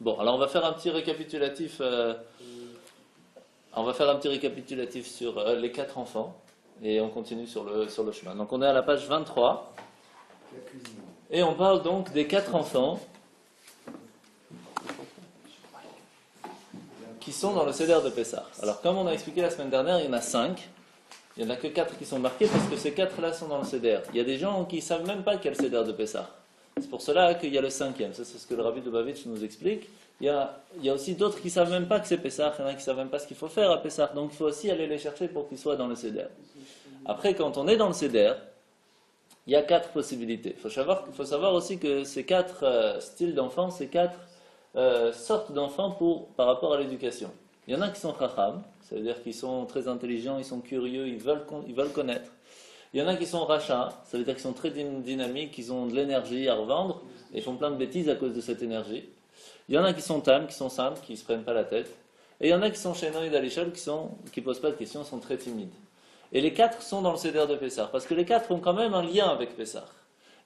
Bon, alors on va faire un petit récapitulatif. On va faire un petit récapitulatif sur les quatre enfants et on continue sur le chemin. Donc on est à la page 23 et on parle donc des quatre enfants qui sont dans le Seder de Pessah. Alors comme on a expliqué la semaine dernière, il y en a 5. Il n'y en a que 4 qui sont marqués parce que ces 4-là sont dans le Seder. Il y a des gens qui ne savent même pas qu'il y a le Seder de Pessah. C'est pour cela qu'il y a le 5e. Ça, c'est ce que le Rabbi Lubavitch nous explique. Il y a aussi d'autres qui ne savent même pas que c'est Pessah. Il y en a qui ne savent même pas ce qu'il faut faire à Pessah. Donc il faut aussi aller les chercher pour qu'ils soient dans le Seder. Après, quand on est dans le Seder, il y a 4 possibilités. Il faut savoir aussi que ces 4 styles d'enfants, ces 4 sortes d'enfants par rapport à l'éducation. Il y en a qui sont chacham, ça veut dire qu'ils sont très intelligents, ils sont curieux, ils veulent connaître. Il y en a qui sont rachas, ça veut dire qu'ils sont très dynamiques, ils ont de l'énergie à revendre, et ils font plein de bêtises à cause de cette énergie. Il y en a qui sont tam, qui sont simples, qui ne se prennent pas la tête. Et il y en a qui sont chénon et d'alishol, qui ne posent pas de questions, sont très timides. Et les 4 sont dans le Seder de Pessah, parce que les 4 ont quand même un lien avec Pessah.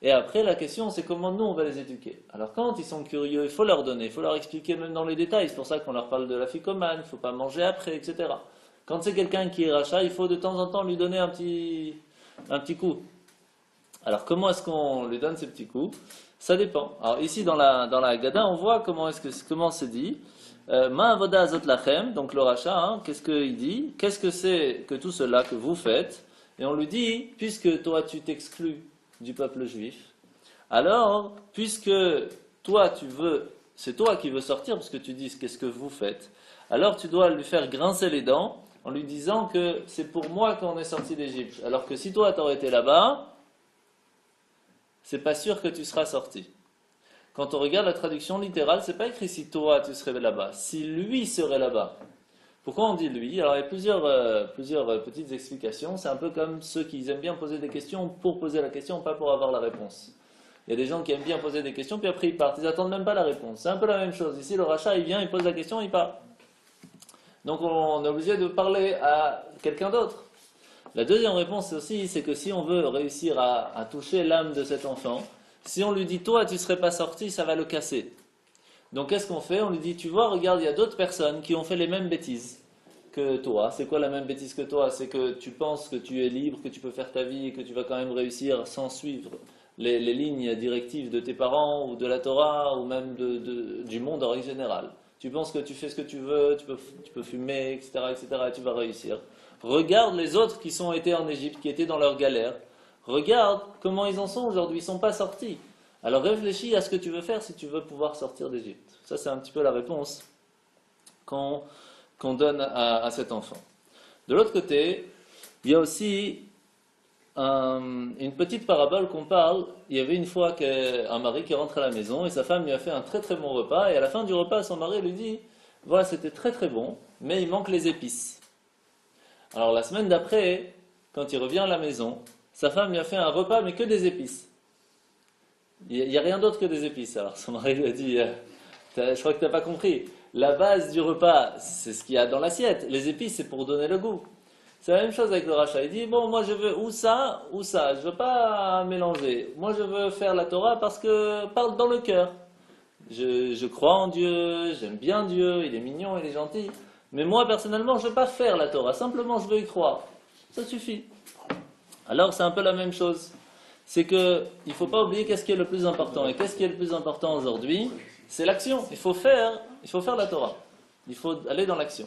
Et après, la question, c'est comment nous, on va les éduquer. Alors, quand ils sont curieux, il faut leur donner, il faut leur expliquer même dans les détails. C'est pour ça qu'on leur parle de la ficomane, il ne faut pas manger après, etc. Quand c'est quelqu'un qui est rachat, il faut de temps en temps lui donner un petit coup. Alors, comment est-ce qu'on lui donne ces petits coups? Ça dépend. Alors, ici, dans la Haggadah, on voit comment c'est dit. Ma avoda azot lachem, donc le rachat, qu'est-ce qu'il dit? Qu'est-ce que c'est que tout cela que vous faites? Et on lui dit, puisque toi, tu t'exclus du peuple juif. Alors, puisque toi c'est toi qui veux sortir, parce que tu dis qu'est-ce que vous faites, alors tu dois lui faire grincer les dents en lui disant que c'est pour moi qu'on est sorti d'Égypte. Alors que si toi t'aurais été là-bas, c'est pas sûr que tu seras sorti. Quand on regarde la traduction littérale, c'est pas écrit si toi tu serais là-bas, si lui serait là-bas. Pourquoi on dit lui? Alors il y a plusieurs petites explications. C'est un peu comme ceux qui aiment bien poser des questions pour poser la question, pas pour avoir la réponse. Il y a des gens qui aiment bien poser des questions, puis après ils partent. Ils n'attendent même pas la réponse. C'est un peu la même chose. Ici, le rachat, il vient, il pose la question, il part. Donc on est obligé de parler à quelqu'un d'autre. La deuxième réponse aussi, c'est que si on veut réussir à toucher l'âme de cet enfant, si on lui dit toi tu ne serais pas sorti, ça va le casser. Donc qu'est-ce qu'on fait? On lui dit, tu vois, regarde, il y a d'autres personnes qui ont fait les mêmes bêtises que toi. C'est quoi la même bêtise que toi? C'est que tu penses que tu es libre, que tu peux faire ta vie et que tu vas quand même réussir sans suivre les lignes directives de tes parents ou de la Torah ou même du monde en règle générale. Tu penses que tu fais ce que tu veux, tu peux fumer, etc., et tu vas réussir. Regarde les autres qui sont été en Égypte, qui étaient dans leur galère. Regarde comment ils en sont aujourd'hui, ils ne sont pas sortis. Alors réfléchis à ce que tu veux faire si tu veux pouvoir sortir d'Égypte. Ça, c'est un petit peu la réponse qu'on donne à cet enfant. De l'autre côté, il y a aussi une petite parabole qu'on parle. Il y avait une fois un mari qui rentre à la maison et sa femme lui a fait un très très bon repas. Et à la fin du repas, son mari lui dit, voilà, c'était très très bon, mais il manque les épices. Alors la semaine d'après, quand il revient à la maison, sa femme lui a fait un repas, mais que des épices. Il n'y a rien d'autre que des épices. Alors son mari lui a dit, je crois que tu n'as pas compris. La base du repas, c'est ce qu'il y a dans l'assiette. Les épices, c'est pour donner le goût. C'est la même chose avec le rachat. Il dit, bon, moi je veux ou ça. Je ne veux pas mélanger. Moi je veux faire la Torah parce que parle dans le cœur. Je crois en Dieu, j'aime bien Dieu, il est mignon, il est gentil. Mais moi personnellement, je ne veux pas faire la Torah. Simplement, je veux y croire. Ça suffit. Alors c'est un peu la même chose. C'est qu'il ne faut pas oublier qu'est-ce qui est le plus important. Et qu'est-ce qui est le plus important aujourd'hui? C'est l'action. Il faut faire la Torah. Il faut aller dans l'action.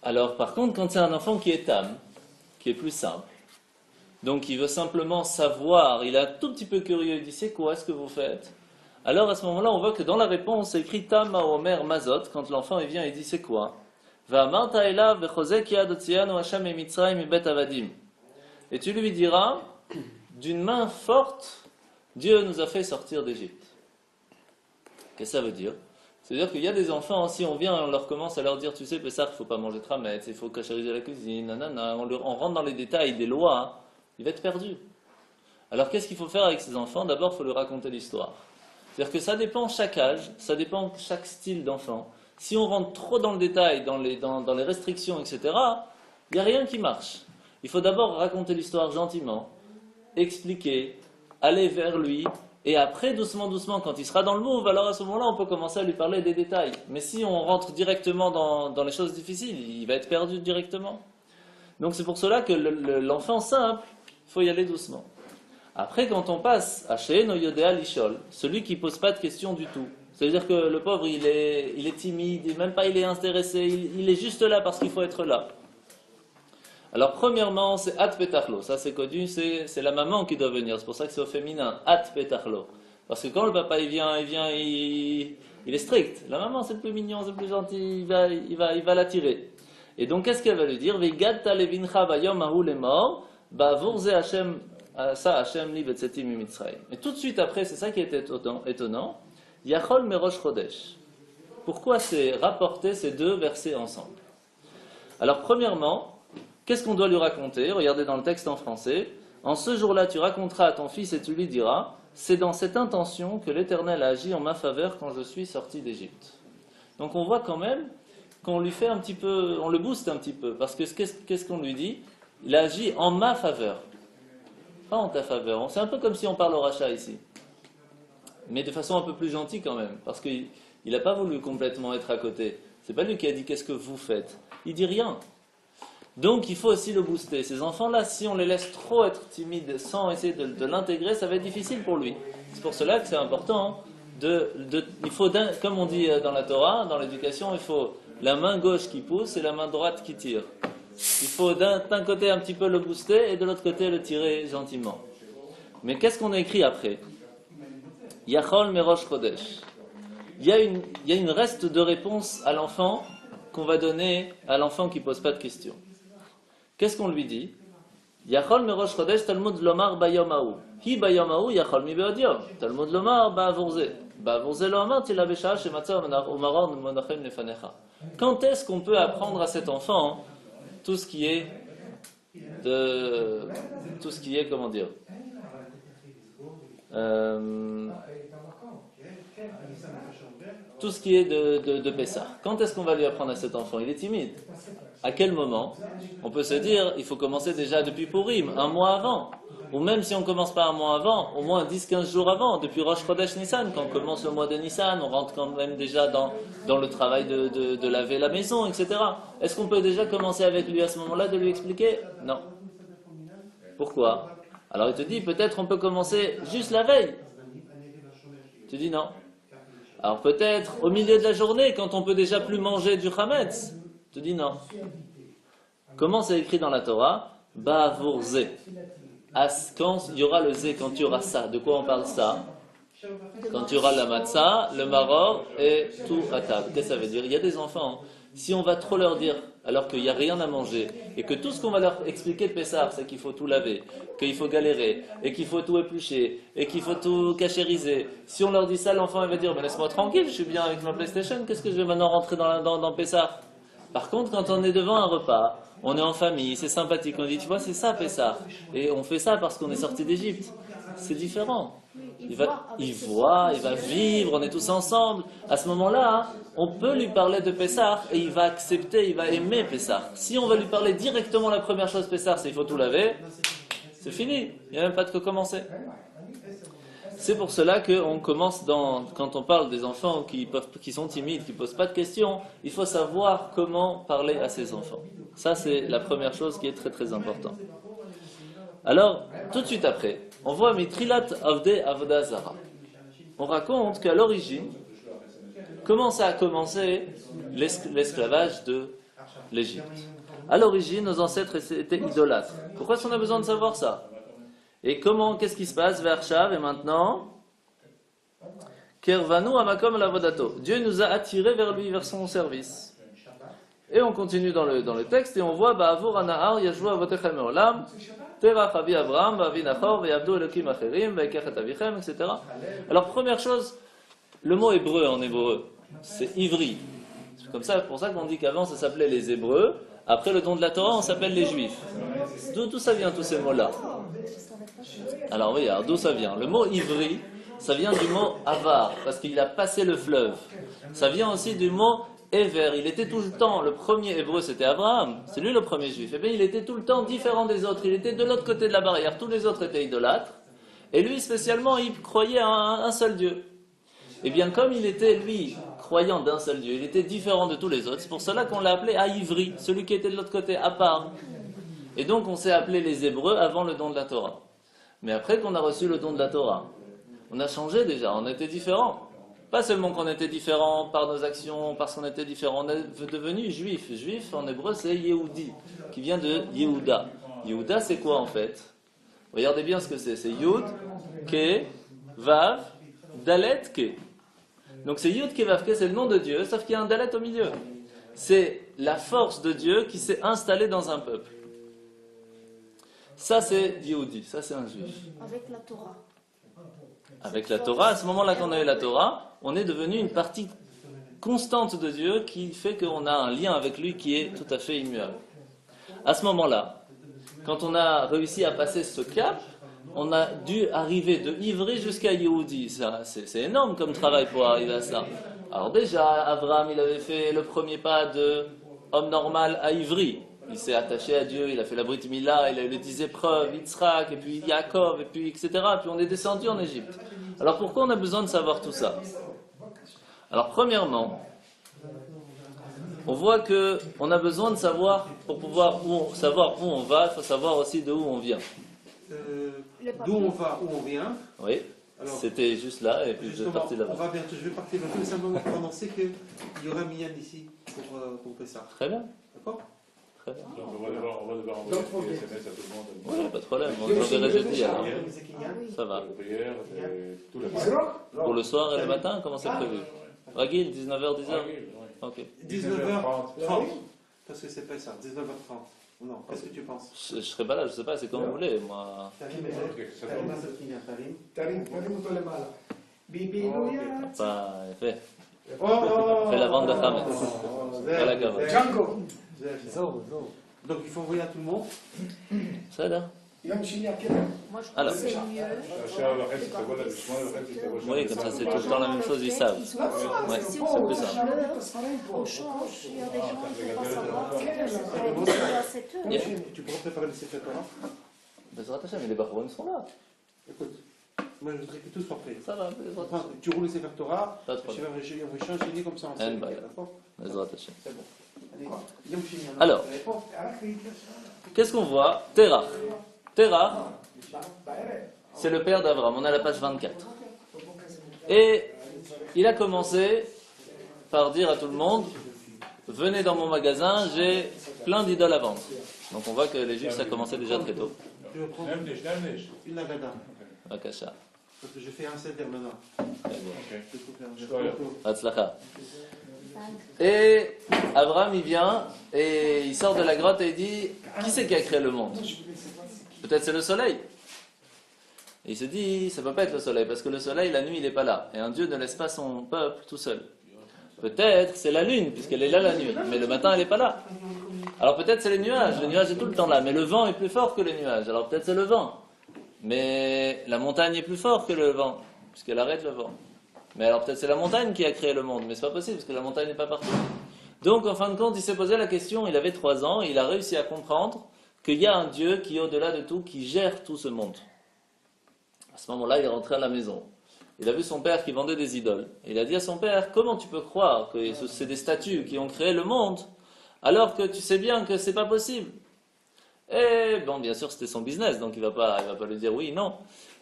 Alors par contre, quand c'est un enfant qui est tam, qui est plus simple, donc il veut simplement savoir, il est un tout petit peu curieux, il dit c'est quoi ce que vous faites? Alors à ce moment-là, on voit que dans la réponse, c'est écrit tam omer mazot, quand l'enfant il vient et dit c'est quoi? Et tu lui diras, d'une main forte, Dieu nous a fait sortir d'Égypte. Qu'est-ce que ça veut dire? C'est-à-dire qu'il y a des enfants, si on vient, on leur commence à leur dire, tu sais, Pessah, il ne faut pas manger de tramettes, il faut cachériser la cuisine, nanana, on rentre dans les détails des lois, il va être perdu. Alors qu'est-ce qu'il faut faire avec ces enfants? D'abord, il faut leur raconter l'histoire. C'est-à-dire que ça dépend chaque âge, ça dépend chaque style d'enfant. Si on rentre trop dans le détail, dans les restrictions, etc., il n'y a rien qui marche. Il faut d'abord raconter l'histoire gentiment, expliquer, aller vers lui Et après, doucement, doucement, quand il sera dans le move, alors à ce moment-là, on peut commencer à lui parler des détails. Mais si on rentre directement dans les choses difficiles, il va être perdu directement. Donc c'est pour cela que l'enfant simple, il faut y aller doucement. Après, quand on passe à She'eno Yodea Lishol, celui qui ne pose pas de questions du tout, c'est-à-dire que le pauvre, il est timide, même pas il est intéressé, il est juste là parce qu'il faut être là. Alors premièrement, c'est At Petachlo, ça c'est connu, c'est la maman qui doit venir, c'est pour ça que c'est au féminin, At Petachlo. Parce que quand le papa il est strict, la maman c'est le plus mignon, c'est le plus gentil, il va l'attirer. Et donc qu'est-ce qu'elle va lui dire? Vegadta levincha vayom ahu lemor, ba'avur ze Hashem, sa Hashem li betzetim mimitzrayim. Et tout de suite après, c'est ça qui est étonnant, Yachol merosh chodesh. Pourquoi c'est rapporté ces deux versets ensemble? Alors premièrement, qu'est-ce qu'on doit lui raconter? Regardez dans le texte en français. En ce jour-là, tu raconteras à ton fils et tu lui diras, c'est dans cette intention que l'Éternel a agi en ma faveur quand je suis sorti d'Égypte. Donc on voit quand même qu'on lui fait un petit peu, on le booste un petit peu, parce que qu'est-ce qu'on lui dit? Il a agi en ma faveur, pas en ta faveur. C'est un peu comme si on parle au rachat ici, mais de façon un peu plus gentille quand même, parce qu'il n'a pas voulu complètement être à côté. C'est pas lui qui a dit qu'est-ce que vous faites. Il dit rien. Donc il faut aussi le booster. Ces enfants-là, si on les laisse trop être timides sans essayer de l'intégrer, ça va être difficile pour lui. C'est pour cela que c'est important. Il faut, comme on dit dans la Torah, dans l'éducation, il faut la main gauche qui pousse et la main droite qui tire. Il faut d'un côté un petit peu le booster et de l'autre côté le tirer gentiment. Mais qu'est-ce qu'on a écrit après? Yachol merosh chodesh. Il y a une reste de réponse à l'enfant qu'on va donner à l'enfant qui ne pose pas de questions. Qu'est-ce qu'on lui dit? Yachol merosh chodesh talmud lomar bayom haou. Hi bayom haou yachol mi be'od talmud lomar ba'avurze. Ba'avurze lo amarti la besha shematza umaron monachem lefanecha. Quand est-ce qu'on peut apprendre à cet enfant tout ce qui est comment dire, tout ce qui est de Pessah. Quand est-ce qu'on va lui apprendre à cet enfant? Il est timide. À quel moment? On peut se dire, il faut commencer déjà depuis Purim, un mois avant. Ou même si on ne commence pas un mois avant, au moins 10-15 jours avant, depuis Rosh Chodesh Nissan, quand on commence le mois de Nissan, on rentre quand même déjà dans le travail de laver la maison, etc. Est-ce qu'on peut déjà commencer avec lui à ce moment-là de lui expliquer? Non. Pourquoi? Alors il te dit, peut-être on peut commencer juste la veille. Tu dis non. Alors peut-être au milieu de la journée, quand on peut déjà plus manger du chametz. Tu dis non. Comment c'est écrit dans la Torah? Ba'avurze. Quand il y aura le zé, quand il y aura ça, de quoi on parle ça? Quand il y aura la matzah, le maror et tout à table. Qu'est-ce que ça veut dire? Il y a des enfants, si on va trop leur dire alors qu'il n'y a rien à manger et que tout ce qu'on va leur expliquer de Pessah, c'est qu'il faut tout laver, qu'il faut galérer et qu'il faut tout éplucher et qu'il faut tout cachériser. Si on leur dit ça, l'enfant il va dire mais laisse-moi tranquille, je suis bien avec ma PlayStation, qu'est-ce que je vais maintenant rentrer dans Pessah? Par contre, quand on est devant un repas, on est en famille, c'est sympathique, on dit tu vois c'est ça Pessah et on fait ça parce qu'on est sorti d'Égypte. C'est différent. Il va vivre, on est tous ensemble. À ce moment-là, on peut lui parler de Pessah et il va accepter, il va aimer Pessah. Si on va lui parler directement la première chose Pessah, c'est il faut tout laver, c'est fini. Il n'y a même pas de quoi commencer. C'est pour cela qu'on commence quand on parle des enfants qui sont timides, qui ne posent pas de questions, il faut savoir comment parler à ces enfants. Ça, c'est la première chose qui est très très importante. Alors, tout de suite après, on voit Mitrilat Avde Avoda Zara. On raconte qu'à l'origine, comment ça a commencé l'esclavage de l'Égypte. À l'origine, nos ancêtres étaient idolâtres. Pourquoi est-ce qu'on a besoin de savoir ça? Et qu'est-ce qui se passe vers Shav et maintenant? Kervanu Amakom Lavodato. Dieu nous a attirés vers lui, vers son service. Et on continue dans le texte et on voit Ba'avur Anahar Yashua Avotechem Me'olam. Terach Avi Avraham, Avi Nachor, Ve'avdu Elokim Acherim, Ve'ekachet Avichem, etc. Alors première chose, le mot hébreu en hébreu, c'est ivri. C'est comme ça, pour ça qu'on dit qu'avant ça s'appelait les Hébreux, après le don de la Torah on s'appelle les Juifs. D'où ça vient tous ces mots-là? Alors regarde, d'où ça vient? Le mot ivri, ça vient du mot avar, parce qu'il a passé le fleuve. Ça vient aussi du mot Ever, il était tout le temps, le premier hébreu c'était Abraham, c'est lui le premier juif, et bien il était tout le temps différent des autres, il était de l'autre côté de la barrière, tous les autres étaient idolâtres, Et lui, spécialement, il croyait à un seul Dieu. Et bien, comme il était, lui, croyant d'un seul Dieu, il était différent de tous les autres. C'est pour cela qu'on l'a appelé Aïvri, celui qui était de l'autre côté, à part. Et donc, on s'est appelé les Hébreux avant le don de la Torah. Mais après qu'on a reçu le don de la Torah, on a changé déjà, on était différents. Pas seulement qu'on était différents par nos actions, parce qu'on était différents, on est devenu juifs. Juif en hébreu c'est Yehudi, qui vient de Yehuda. Yehuda c'est quoi en fait? Regardez bien ce que c'est Yud, Ke, Vav, Dalet, Ke. Donc c'est Yud, Ke, Vav, Ke, c'est le nom de Dieu, sauf qu'il y a un Dalet au milieu. C'est la force de Dieu qui s'est installée dans un peuple. Ça c'est Yehudi, ça c'est un juif. Avec la Torah. Avec la Torah, à ce moment-là qu'on a eu la Torah, on est devenu une partie constante de Dieu qui fait qu'on a un lien avec lui qui est tout à fait immuable. À ce moment-là, quand on a réussi à passer ce cap, on a dû arriver de Ivri jusqu'à Yehudi. C'est énorme comme travail pour arriver à ça. Alors déjà, Abraham, il avait fait le premier pas de homme normal à Ivri. Il s'est attaché à Dieu, il a fait la Brit Mila, il a eu les 10 épreuves, Yitzhak, et puis Yaakov, et puis etc. Puis on est descendu en Égypte. Alors pourquoi on a besoin de savoir tout ça? Alors premièrement, on voit qu'on a besoin de savoir, pour pouvoir savoir où on va, il faut savoir aussi de où on vient. D'où on va, où on vient. Oui, c'était juste là, et puis je vais partir là-bas. Je vais partir là-bas, simplement pour annoncer qu'il y aura Mian ici pour ça. Très bien. D'accord? Très bien. Donc on va devoir envoyer des SMS à tout le monde. Oui, pas de problème, on verra jeudi alors. Ça va. Pour la prière, tout le temps. Pour le soir et le matin, comment c'est prévu? Ragil, 19h, 10h? Ok. 19h30. Parce que c'est pas ça, 19h30. Non, qu'est-ce que tu penses? Je serai pas là, je sais pas, c'est comme vous voulez, moi. Pas fait. Fais la vente de Hametz. Voilà, Gavin. Donc il faut envoyer à tout le monde. Ça là? Moi, je Alors. pense que c'est mieux. Oui, comme ça c'est tout le temps la même chose, ils savent. Ouais, c'est plus ça. On change, il y a des gens qui ne peuvent pas savoir à 7 heures. Yeah. Tu pourras préparer le Sefer Torah? Bezrat Hashem, mais les Bahroun seront là. Écoute, moi je voudrais que tous soient prêts. Ça va, Bezrat Hashem. Tu roules le Sefer Torah, Pas de je problème. vais changer comme ça ensemble. D'accord? Bezrat Hashem. C'est bon. Allez, Yom Shini, Alors, qu'est-ce qu'on voit? Terach. Terach, c'est le père d'Abraham. On est à la page 24. Et il a commencé par dire à tout le monde, venez dans mon magasin, j'ai plein d'idoles à vendre. Donc on voit que les Juifs, ça a commencé déjà très tôt. Je vais prendre une agada. Akasha. Parce que je fais un seder maintenant. Hatzlacha. Et Abraham, il vient et il sort de la grotte et il dit, qui c'est qui a créé le monde? Peut-être c'est le soleil. Et il se dit, ça ne peut pas être le soleil, parce que le soleil, la nuit, il n'est pas là. Et un Dieu ne laisse pas son peuple tout seul. Peut-être c'est la lune, puisqu'elle est là la nuit, mais le matin, elle n'est pas là. Alors peut-être c'est les nuages est tout le temps là, mais le vent est plus fort que les nuages. Alors peut-être c'est le vent. Mais la montagne est plus forte que le vent, puisqu'elle arrête le vent. Mais alors peut-être c'est la montagne qui a créé le monde, mais c'est pas possible, parce que la montagne n'est pas partout. Donc en fin de compte, il s'est posé la question, il avait 3 ans, et il a réussi à comprendre qu'il y a un Dieu qui est au-delà de tout, qui gère tout ce monde. À ce moment-là, il est rentré à la maison. Il a vu son père qui vendait des idoles. Et il a dit à son père, comment tu peux croire que c'est des statues qui ont créé le monde, alors que tu sais bien que c'est pas possible? Et bon, bien sûr, c'était son business, donc il va pas lui dire oui, non.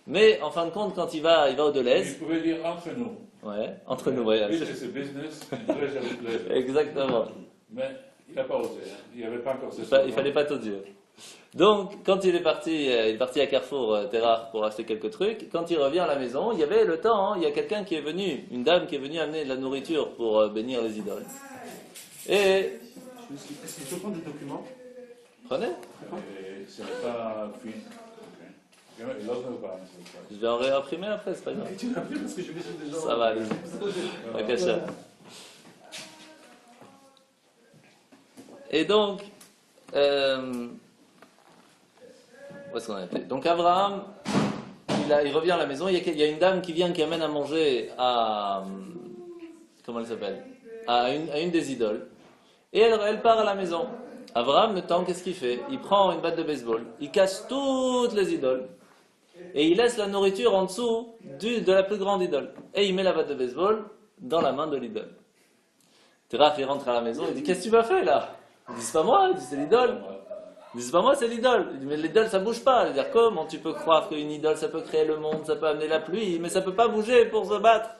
Mais en fin de compte, quand il va au Deleuze... Il pouvait dire entre nous. Ouais, entre nous, ouais. Puisque c'est business, pleasure is pleasure. Exactement. Mais il n'a pas osé, hein. Il n'y avait pas encore ce Il fallait pas tout dire. Donc, quand il est parti à Carrefour Terrar pour acheter quelques trucs, quand il revient à la maison, il y avait le temps, il y a quelqu'un qui est venu, une dame qui est venue amener de la nourriture pour bénir les idoles. Et... Est-ce que je peux prendre des documents? Prenez. Et ce n'est pas fini. Okay. Il n'ose pas. Je vais en réimprimer après, c'est pas grave. Tu l'as pris parce que je vais sur des gens. Ça va, allez-y. Akasha. Et donc, où est-ce qu'on était? Donc Abraham, il revient à la maison, il y a une dame qui vient, qui amène à manger à... Comment elle s'appelle? À une des idoles. Et elle part à la maison. Abraham, le temps, qu'est-ce qu'il fait? Il prend une batte de baseball, il casse toutes les idoles, et il laisse la nourriture en dessous de la plus grande idole. Et il met la batte de baseball dans la main de l'idole. Terach, il rentre à la maison, il dit, qu'est-ce que tu m'as fait là? Il dit, c'est pas moi, il dit, c'est l'idole. Il dit, c'est pas moi, c'est l'idole. Il dit, mais l'idole, ça bouge pas. Il dit, comment tu peux croire qu'une idole, ça peut créer le monde, ça peut amener la pluie, mais ça peut pas bouger pour se battre.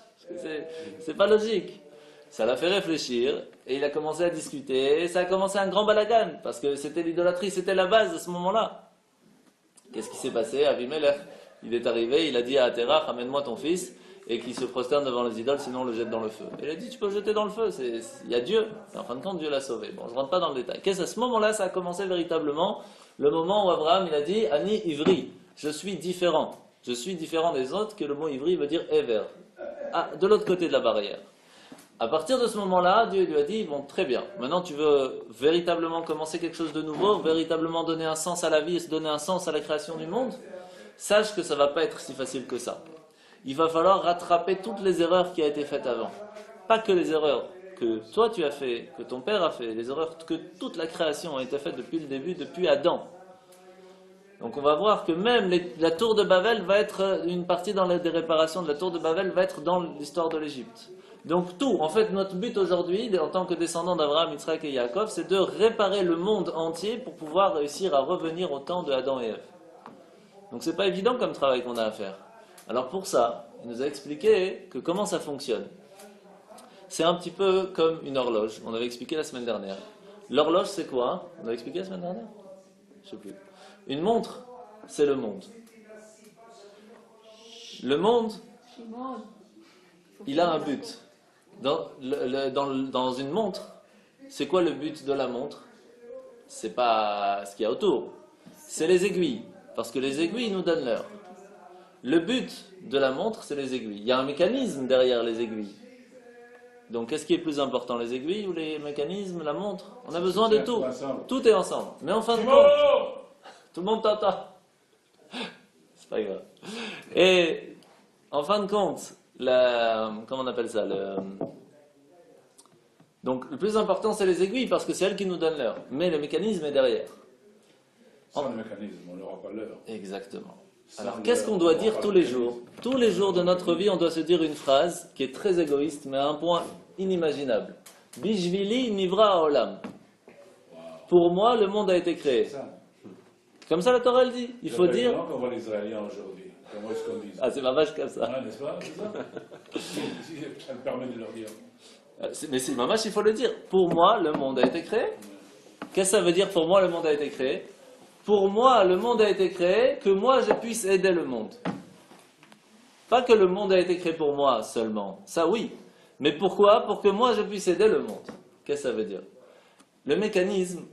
C'est pas logique. Ça l'a fait réfléchir, et il a commencé à discuter, et ça a commencé un grand balagan, parce que c'était l'idolâtrie, c'était la base à ce moment-là. Qu'est-ce qui s'est passé? Avimelech, il est arrivé, il a dit à Terach, amène-moi ton fils, et qu'il se prosterne devant les idoles, sinon on le jette dans le feu. Il a dit, tu peux le jeter dans le feu, il y a Dieu. Et en fin de compte, Dieu l'a sauvé. Bon, je ne rentre pas dans le détail. Qu'est-ce à ce moment-là, ça a commencé véritablement, le moment où Abraham, il a dit, Ani Ivri, je suis différent. Je suis différent des autres, que le mot Ivri veut dire Ever. Ah, de l'autre côté de la barrière. À partir de ce moment-là, Dieu lui a dit, bon, très bien, maintenant tu veux véritablement commencer quelque chose de nouveau, véritablement donner un sens à la vie et se donner un sens à la création du monde, sache que ça ne va pas être si facile que ça. Il va falloir rattraper toutes les erreurs qui ont été faites avant. Pas que les erreurs que toi tu as fait, que ton père a fait, les erreurs que toute la création a été faite depuis le début, depuis Adam. Donc on va voir que même la tour de Babel va être, une partie des réparations de la tour de Babel va être dans l'histoire de l'Égypte. Donc tout, en fait notre but aujourd'hui, en tant que descendant d'Abraham, Yitzhak et Yaakov, c'est de réparer le monde entier pour pouvoir réussir à revenir au temps de Adam et Ève. Donc c'est pas évident comme travail qu'on a à faire. Alors pour ça, il nous a expliqué que comment ça fonctionne. C'est un petit peu comme une horloge, on avait expliqué la semaine dernière. L'horloge c'est quoi? On avait expliqué la semaine dernière? Je sais plus. Une montre, c'est le monde. Le monde, il a un but. Dans une montre, c'est quoi le but de la montre? C'est pas ce qu'il y a autour. C'est les aiguilles. Parce que les aiguilles nous donnent l'heure. Le but de la montre, c'est les aiguilles. Il y a un mécanisme derrière les aiguilles. Donc, qu'est-ce qui est plus important, les aiguilles ou les mécanismes, la montre? On a besoin de tout. Tout est ensemble. Mais en fin de compte, tout le monde t'entend. C'est pas grave. Et en fin de compte, comment on appelle ça? Donc, le plus important, c'est les aiguilles parce que c'est elles qui nous donnent l'heure. Mais le mécanisme est derrière. Sans le mécanisme, on n'aura pas l'heure. Exactement. Alors, qu'est-ce qu'on doit dire tous les jours? Tous les jours de notre vie, on doit se dire une phrase qui est très égoïste, mais à un point inimaginable. Bishvili nivra olam. Pour moi, le monde a été créé. Comme ça, la Torah elle dit. Il faut dire. Comment on voit les Israéliens aujourd'hui? Comment est-ce qu'on dit? Ah, c'est ma vache comme ça. Ah, n'est-ce pas? C'est ça. Ça me permet de leur dire. Mais c'est ma vache, il faut le dire. Pour moi, le monde a été créé. Qu'est-ce que ça veut dire pour moi, le monde a été créé? Pour moi, le monde a été créé que moi, je puisse aider le monde. Pas que le monde a été créé pour moi seulement. Ça, oui. Mais pourquoi? Pour que moi, je puisse aider le monde. Qu'est-ce que ça veut dire? Le mécanisme,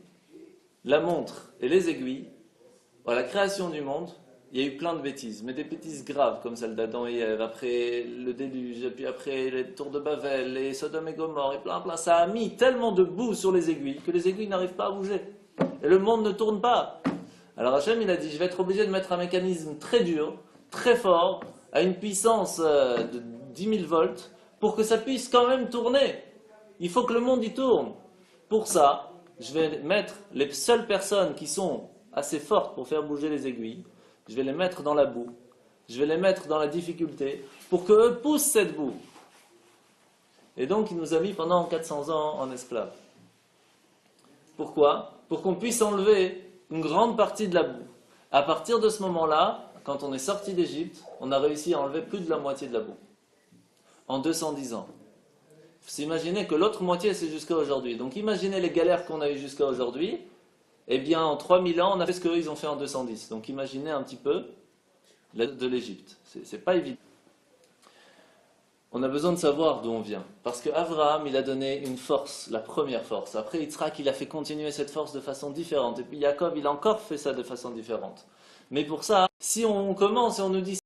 la montre et les aiguilles, à la création du monde, il y a eu plein de bêtises, mais des bêtises graves comme celle d'Adam et Ève, après le déluge, et puis après les tours de Babel, les Sodome et Gomorre, et plein. Ça a mis tellement de boue sur les aiguilles que les aiguilles n'arrivent pas à bouger. Et le monde ne tourne pas. Alors Hachem, il a dit, je vais être obligé de mettre un mécanisme très dur, très fort, à une puissance de 10 000 volts, pour que ça puisse quand même tourner. Il faut que le monde y tourne. Pour ça, je vais mettre les seules personnes qui sont assez fortes pour faire bouger les aiguilles, je vais les mettre dans la boue, je vais les mettre dans la difficulté, pour qu'eux poussent cette boue. Et donc, il nous a mis pendant 400 ans en esclaves. Pourquoi? Pour qu'on puisse enlever une grande partie de la boue. À partir de ce moment-là, quand on est sorti d'Égypte, on a réussi à enlever plus de la moitié de la boue. En 210 ans. Il faut s'imaginer que l'autre moitié, c'est jusqu'à aujourd'hui. Donc imaginez les galères qu'on a eues jusqu'à aujourd'hui. Eh bien, en 3000 ans, on a fait ce qu'eux, ils ont fait en 210. Donc imaginez un petit peu de l'Égypte. C'est pas évident. On a besoin de savoir d'où on vient. Parce que Abraham, il a donné une force, la première force. Après, Yitzhak, il a fait continuer cette force de façon différente. Et puis Yaakov, il a encore fait ça de façon différente. Mais pour ça, si on commence et on nous dit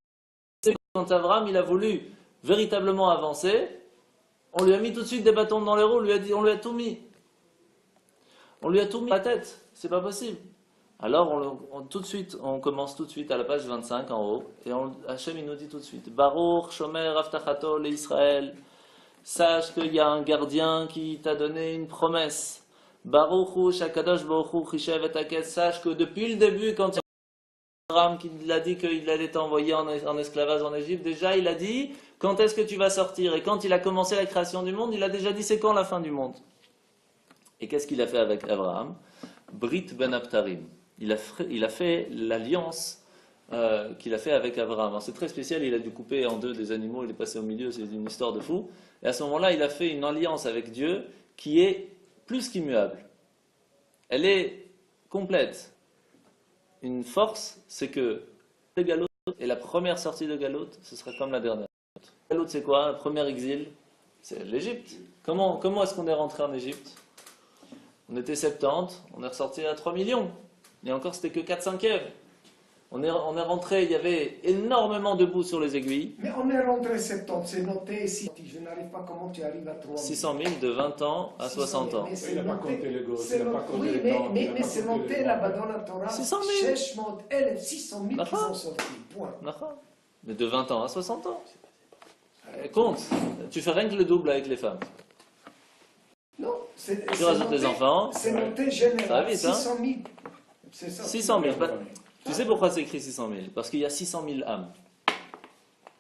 quand Abraham, il a voulu véritablement avancer, on lui a mis tout de suite des bâtons dans les roues, on lui a tout mis. On lui a tout mis à la tête. C'est pas possible. Alors, on commence tout de suite à la page 25 en haut, et Hachem il nous dit tout de suite, Baruch, Shomer, Avtachato, l'Israël, sache qu'il y a un gardien qui t'a donné une promesse. Baruch, Shakadosh, Baruch, Chishev et Taket, sache que depuis le début, quand Abraham qu'il a dit qu'il allait t'envoyer en esclavage en Égypte, déjà il a dit quand est-ce que tu vas sortir. Et quand il a commencé la création du monde, il a déjà dit c'est quand la fin du monde. Et qu'est-ce qu'il a fait avec Abraham? Brit ben Abtarim. Il a fait l'alliance qu'il a fait avec Abraham. Alors, c'est très spécial, il a dû couper en deux des animaux, il est passé au milieu, c'est une histoire de fou. Et à ce moment-là, il a fait une alliance avec Dieu qui est plus qu'immuable. Elle est complète. Une force, c'est que le Galout et la première sortie de Galout, ce sera comme la dernière. Galout, c'est quoi? Le premier exil, c'est l'Égypte. Comment est-ce qu'on est rentré en Égypte? On était 70, on est ressorti à 3 millions. Et encore, c'était que 4/5. On est rentré, il y avait énormément de boue sur les aiguilles. Mais on est rentré 70, c'est noté ici. Je n'arrive pas comment tu arrives à 3 600 000 de 20 ans à 60 ans. Mais Il n'a pas compté les gosses, il n'a pas compté oui, les temps. mais c'est noté là-bas dans la Torah. 600 000. 600 000 qui sont sortis. Point. D'accord. Mais de 20 ans à 60 ans. Compte, tu fais rien que le double avec les femmes. Non, Tu rajoutes les enfants. C'est noté Ça va général. vite, hein. 600 000. C'est ça. 600 000. Tu sais pourquoi c'est écrit 600 000? Parce qu'il y a 600 000 âmes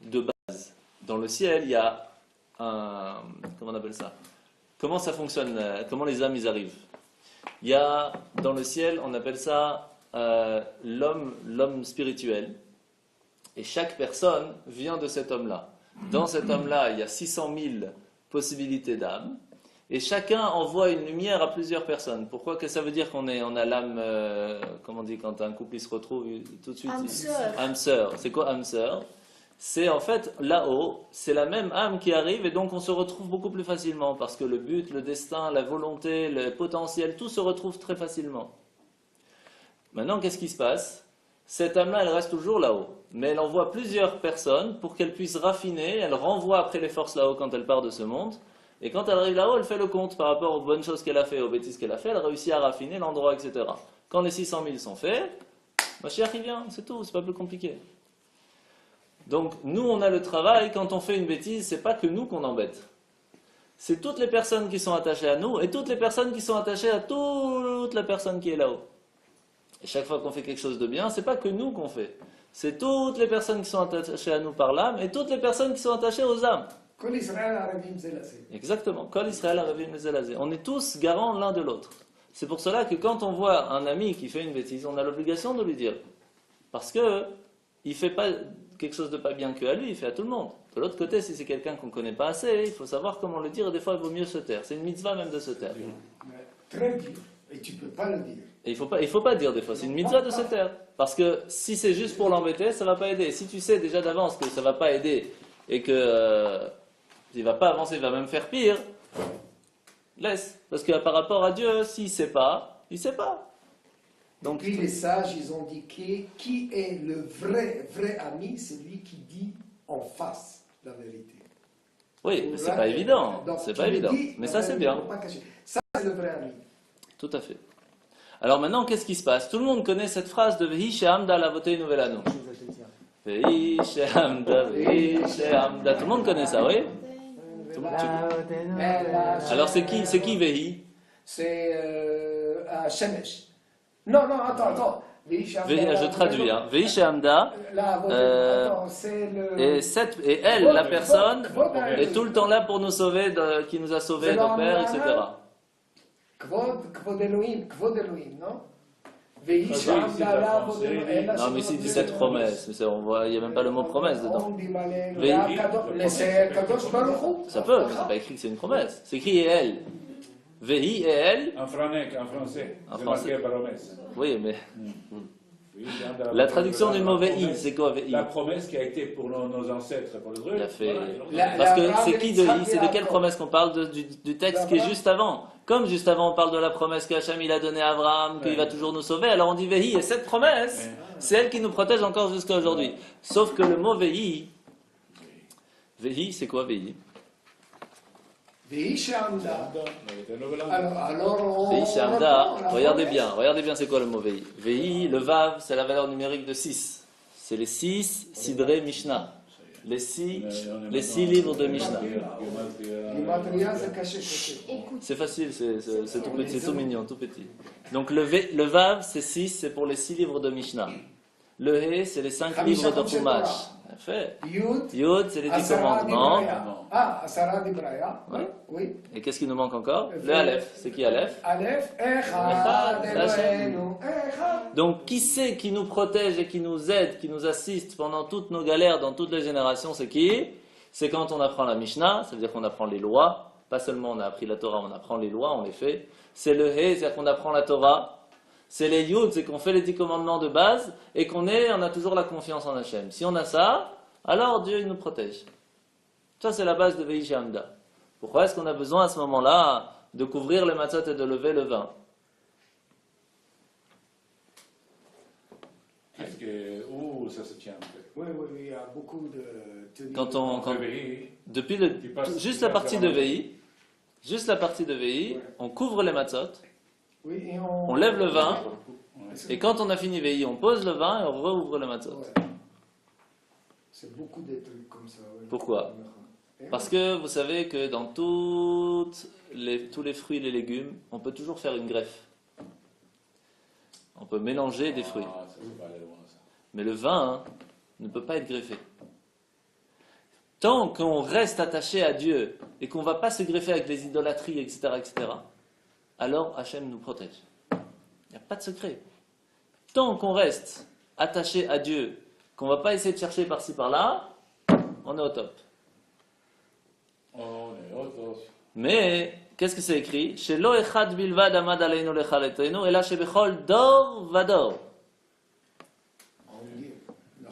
de base. Dans le ciel, il y a un... Comment on appelle ça? Comment ça fonctionne? Comment les âmes ils arrivent? Il y a dans le ciel, on appelle ça l'homme spirituel. Et chaque personne vient de cet homme-là. Dans cet homme-là, il y a 600 000 possibilités d'âmes. Et chacun envoie une lumière à plusieurs personnes. Pourquoi que ça veut dire qu'on a l'âme, comment on dit, quand un couple il se retrouve tout de suite? Âme sœur. Âme sœur. C'est quoi âme sœur? C'est en fait là-haut, c'est la même âme qui arrive et donc on se retrouve beaucoup plus facilement parce que le but, le destin, la volonté, le potentiel, tout se retrouve très facilement. Maintenant, qu'est-ce qui se passe? Cette âme-là, elle reste toujours là-haut, mais elle envoie plusieurs personnes pour qu'elle puisse raffiner, elle renvoie après les forces là-haut quand elle part de ce monde. Et quand elle arrive là-haut, elle fait le compte par rapport aux bonnes choses qu'elle a fait, aux bêtises qu'elle a fait, elle réussit à raffiner l'endroit, etc. Quand les 600 000 sont faits, Mashiach il vient, c'est tout, c'est pas plus compliqué. Donc nous on a le travail, quand on fait une bêtise, c'est pas que nous qu'on embête. C'est toutes les personnes qui sont attachées à nous et toutes les personnes qui sont attachées à toute la personne qui est là-haut. Et chaque fois qu'on fait quelque chose de bien, c'est pas que nous qu'on fait. C'est toutes les personnes qui sont attachées à nous par l'âme et toutes les personnes qui sont attachées aux âmes. Kol Israël Arabim Zelazé. Exactement. Kol Israël Arabim Zelazé. On est tous garants l'un de l'autre. C'est pour cela que quand on voit un ami qui fait une bêtise, on a l'obligation de lui dire. Parce que il fait pas quelque chose de pas bien que à lui, il fait à tout le monde. De l'autre côté, si c'est quelqu'un qu'on ne connaît pas assez, il faut savoir comment le dire et des fois il vaut mieux se taire. C'est une mitzvah même de se taire. Très dur. Et tu ne peux pas le dire. Et il faut pas dire des fois, c'est une mitzvah de se taire. Parce que si c'est juste pour l'embêter, ça ne va pas aider. Si tu sais déjà d'avance que ça ne va pas aider et que il ne va pas avancer, il va même faire pire, laisse. Parce que par rapport à Dieu, s'il ne sait pas, il ne sait pas. Donc puis les sages, ils ont dit qui est le vrai ami, c'est lui qui dit en face la vérité. Oui, mais c'est pas évident. Donc, C'est tu pas le évident. dis, Mais ça, c'est bien. pas cacher. Ça, c'est le vrai ami. Tout à fait. Alors maintenant, qu'est-ce qui se passe? Tout le monde connaît cette phrase de Vehi Shehamda Lavotei Novelano. Vehi Shehamda, Vehi Shehamda. Tout le monde connaît ça, oui? Alors c'est qui Vehi? C'est Shemesh. Non, attends. Je traduis. Hein. Vehi Shehamda. Et elle, la personne, est tout le temps là pour nous sauver, qui nous a sauvés, nos pères, etc. Kvod Elohim, non? Non, mais ici il dit cette promesse. Il n'y a même pas le mot promesse dedans. Ça peut, mais c'est pas écrit que c'est une promesse. C'est écrit et elle. Vehi et elle. En français. C'est marqué promesse. Oui, mais. La traduction du mot Vehi, c'est quoi Vehi? La promesse qui a été pour nos ancêtres, pour le truc. Il a fait... Parce que c'est qui de Hi? C'est de quelle promesse qu'on parle du texte qui est juste avant? Comme juste avant on parle de la promesse qu'Hachem il a donnée à Abraham, qu'il va toujours nous sauver, alors on dit Vehi, et cette promesse, c'est elle qui nous protège encore jusqu'à aujourd'hui. Sauf que le mot Vehi, c'est quoi Vehi? Vehi Shehamda. Vehi Shehamda, regardez bien c'est quoi le mot Vehi. Vehi, le Vav, c'est la valeur numérique de 6. C'est les 6 Sidrei Mishnah. Les 6 livres de Mishnah. C'est facile, c'est tout petit, c'est tout mignon, tout petit. Donc le Vav, c'est 6, c'est pour les 6 livres de Mishnah. Le He, c'est les 5 Chamisha livres de Chamisha Chumash. Torah. Fait. Yud, Yod, c'est les 10 Asara commandements. Dibraya. Ah, Asara Dibraya. Ouais. Oui. Et qu'est-ce qui nous manque encore? Le Aleph. C'est qui Aleph? Aleph, Echad, Echad, Eloheinu, Echad. Donc, qui c'est qui nous protège et qui nous aide, qui nous assiste pendant toutes nos galères, dans toutes les générations? C'est qui? C'est quand on apprend la Mishnah, ça veut dire qu'on apprend les lois. Pas seulement on a appris la Torah, on apprend les lois, on les fait. C'est le He, c'est-à-dire qu'on apprend la Torah. C'est les Yud, c'est qu'on fait les 10 commandements de base et on a toujours la confiance en Hachem. Si on a ça, alors Dieu il nous protège. Ça, c'est la base de Ve'ish Hamda. Pourquoi est-ce qu'on a besoin à ce moment-là de couvrir les matzot et de lever le vin? Où ça se tient en fait? Oui, il y a beaucoup de tenues. Depuis juste tu la passes partie à de la Ve'i, on couvre les matzot, Oui, et on lève le vin, Est-ce que- et quand on a fini Ve'i, on pose le vin et on rouvre le matzot. Ouais. C'est beaucoup de trucs comme ça. Ouais. Pourquoi? Parce que vous savez que dans tous les fruits et les légumes, on peut toujours faire une greffe. On peut mélanger des fruits. Ah, ça va aller loin ça. Mais le vin ne peut pas être greffé. Tant qu'on reste attaché à Dieu et qu'on ne va pas se greffer avec des idolâtries, etc., alors Hachem nous protège. Il n'y a pas de secret. Tant qu'on reste attaché à Dieu, qu'on ne va pas essayer de chercher par-ci par-là, on est au top. On est autre. Mais, qu'est-ce que c'est écrit? Chez Lo Echad Bilvad Amad Aleinu Lechaletenu, et là chez Bechol Dor Vador.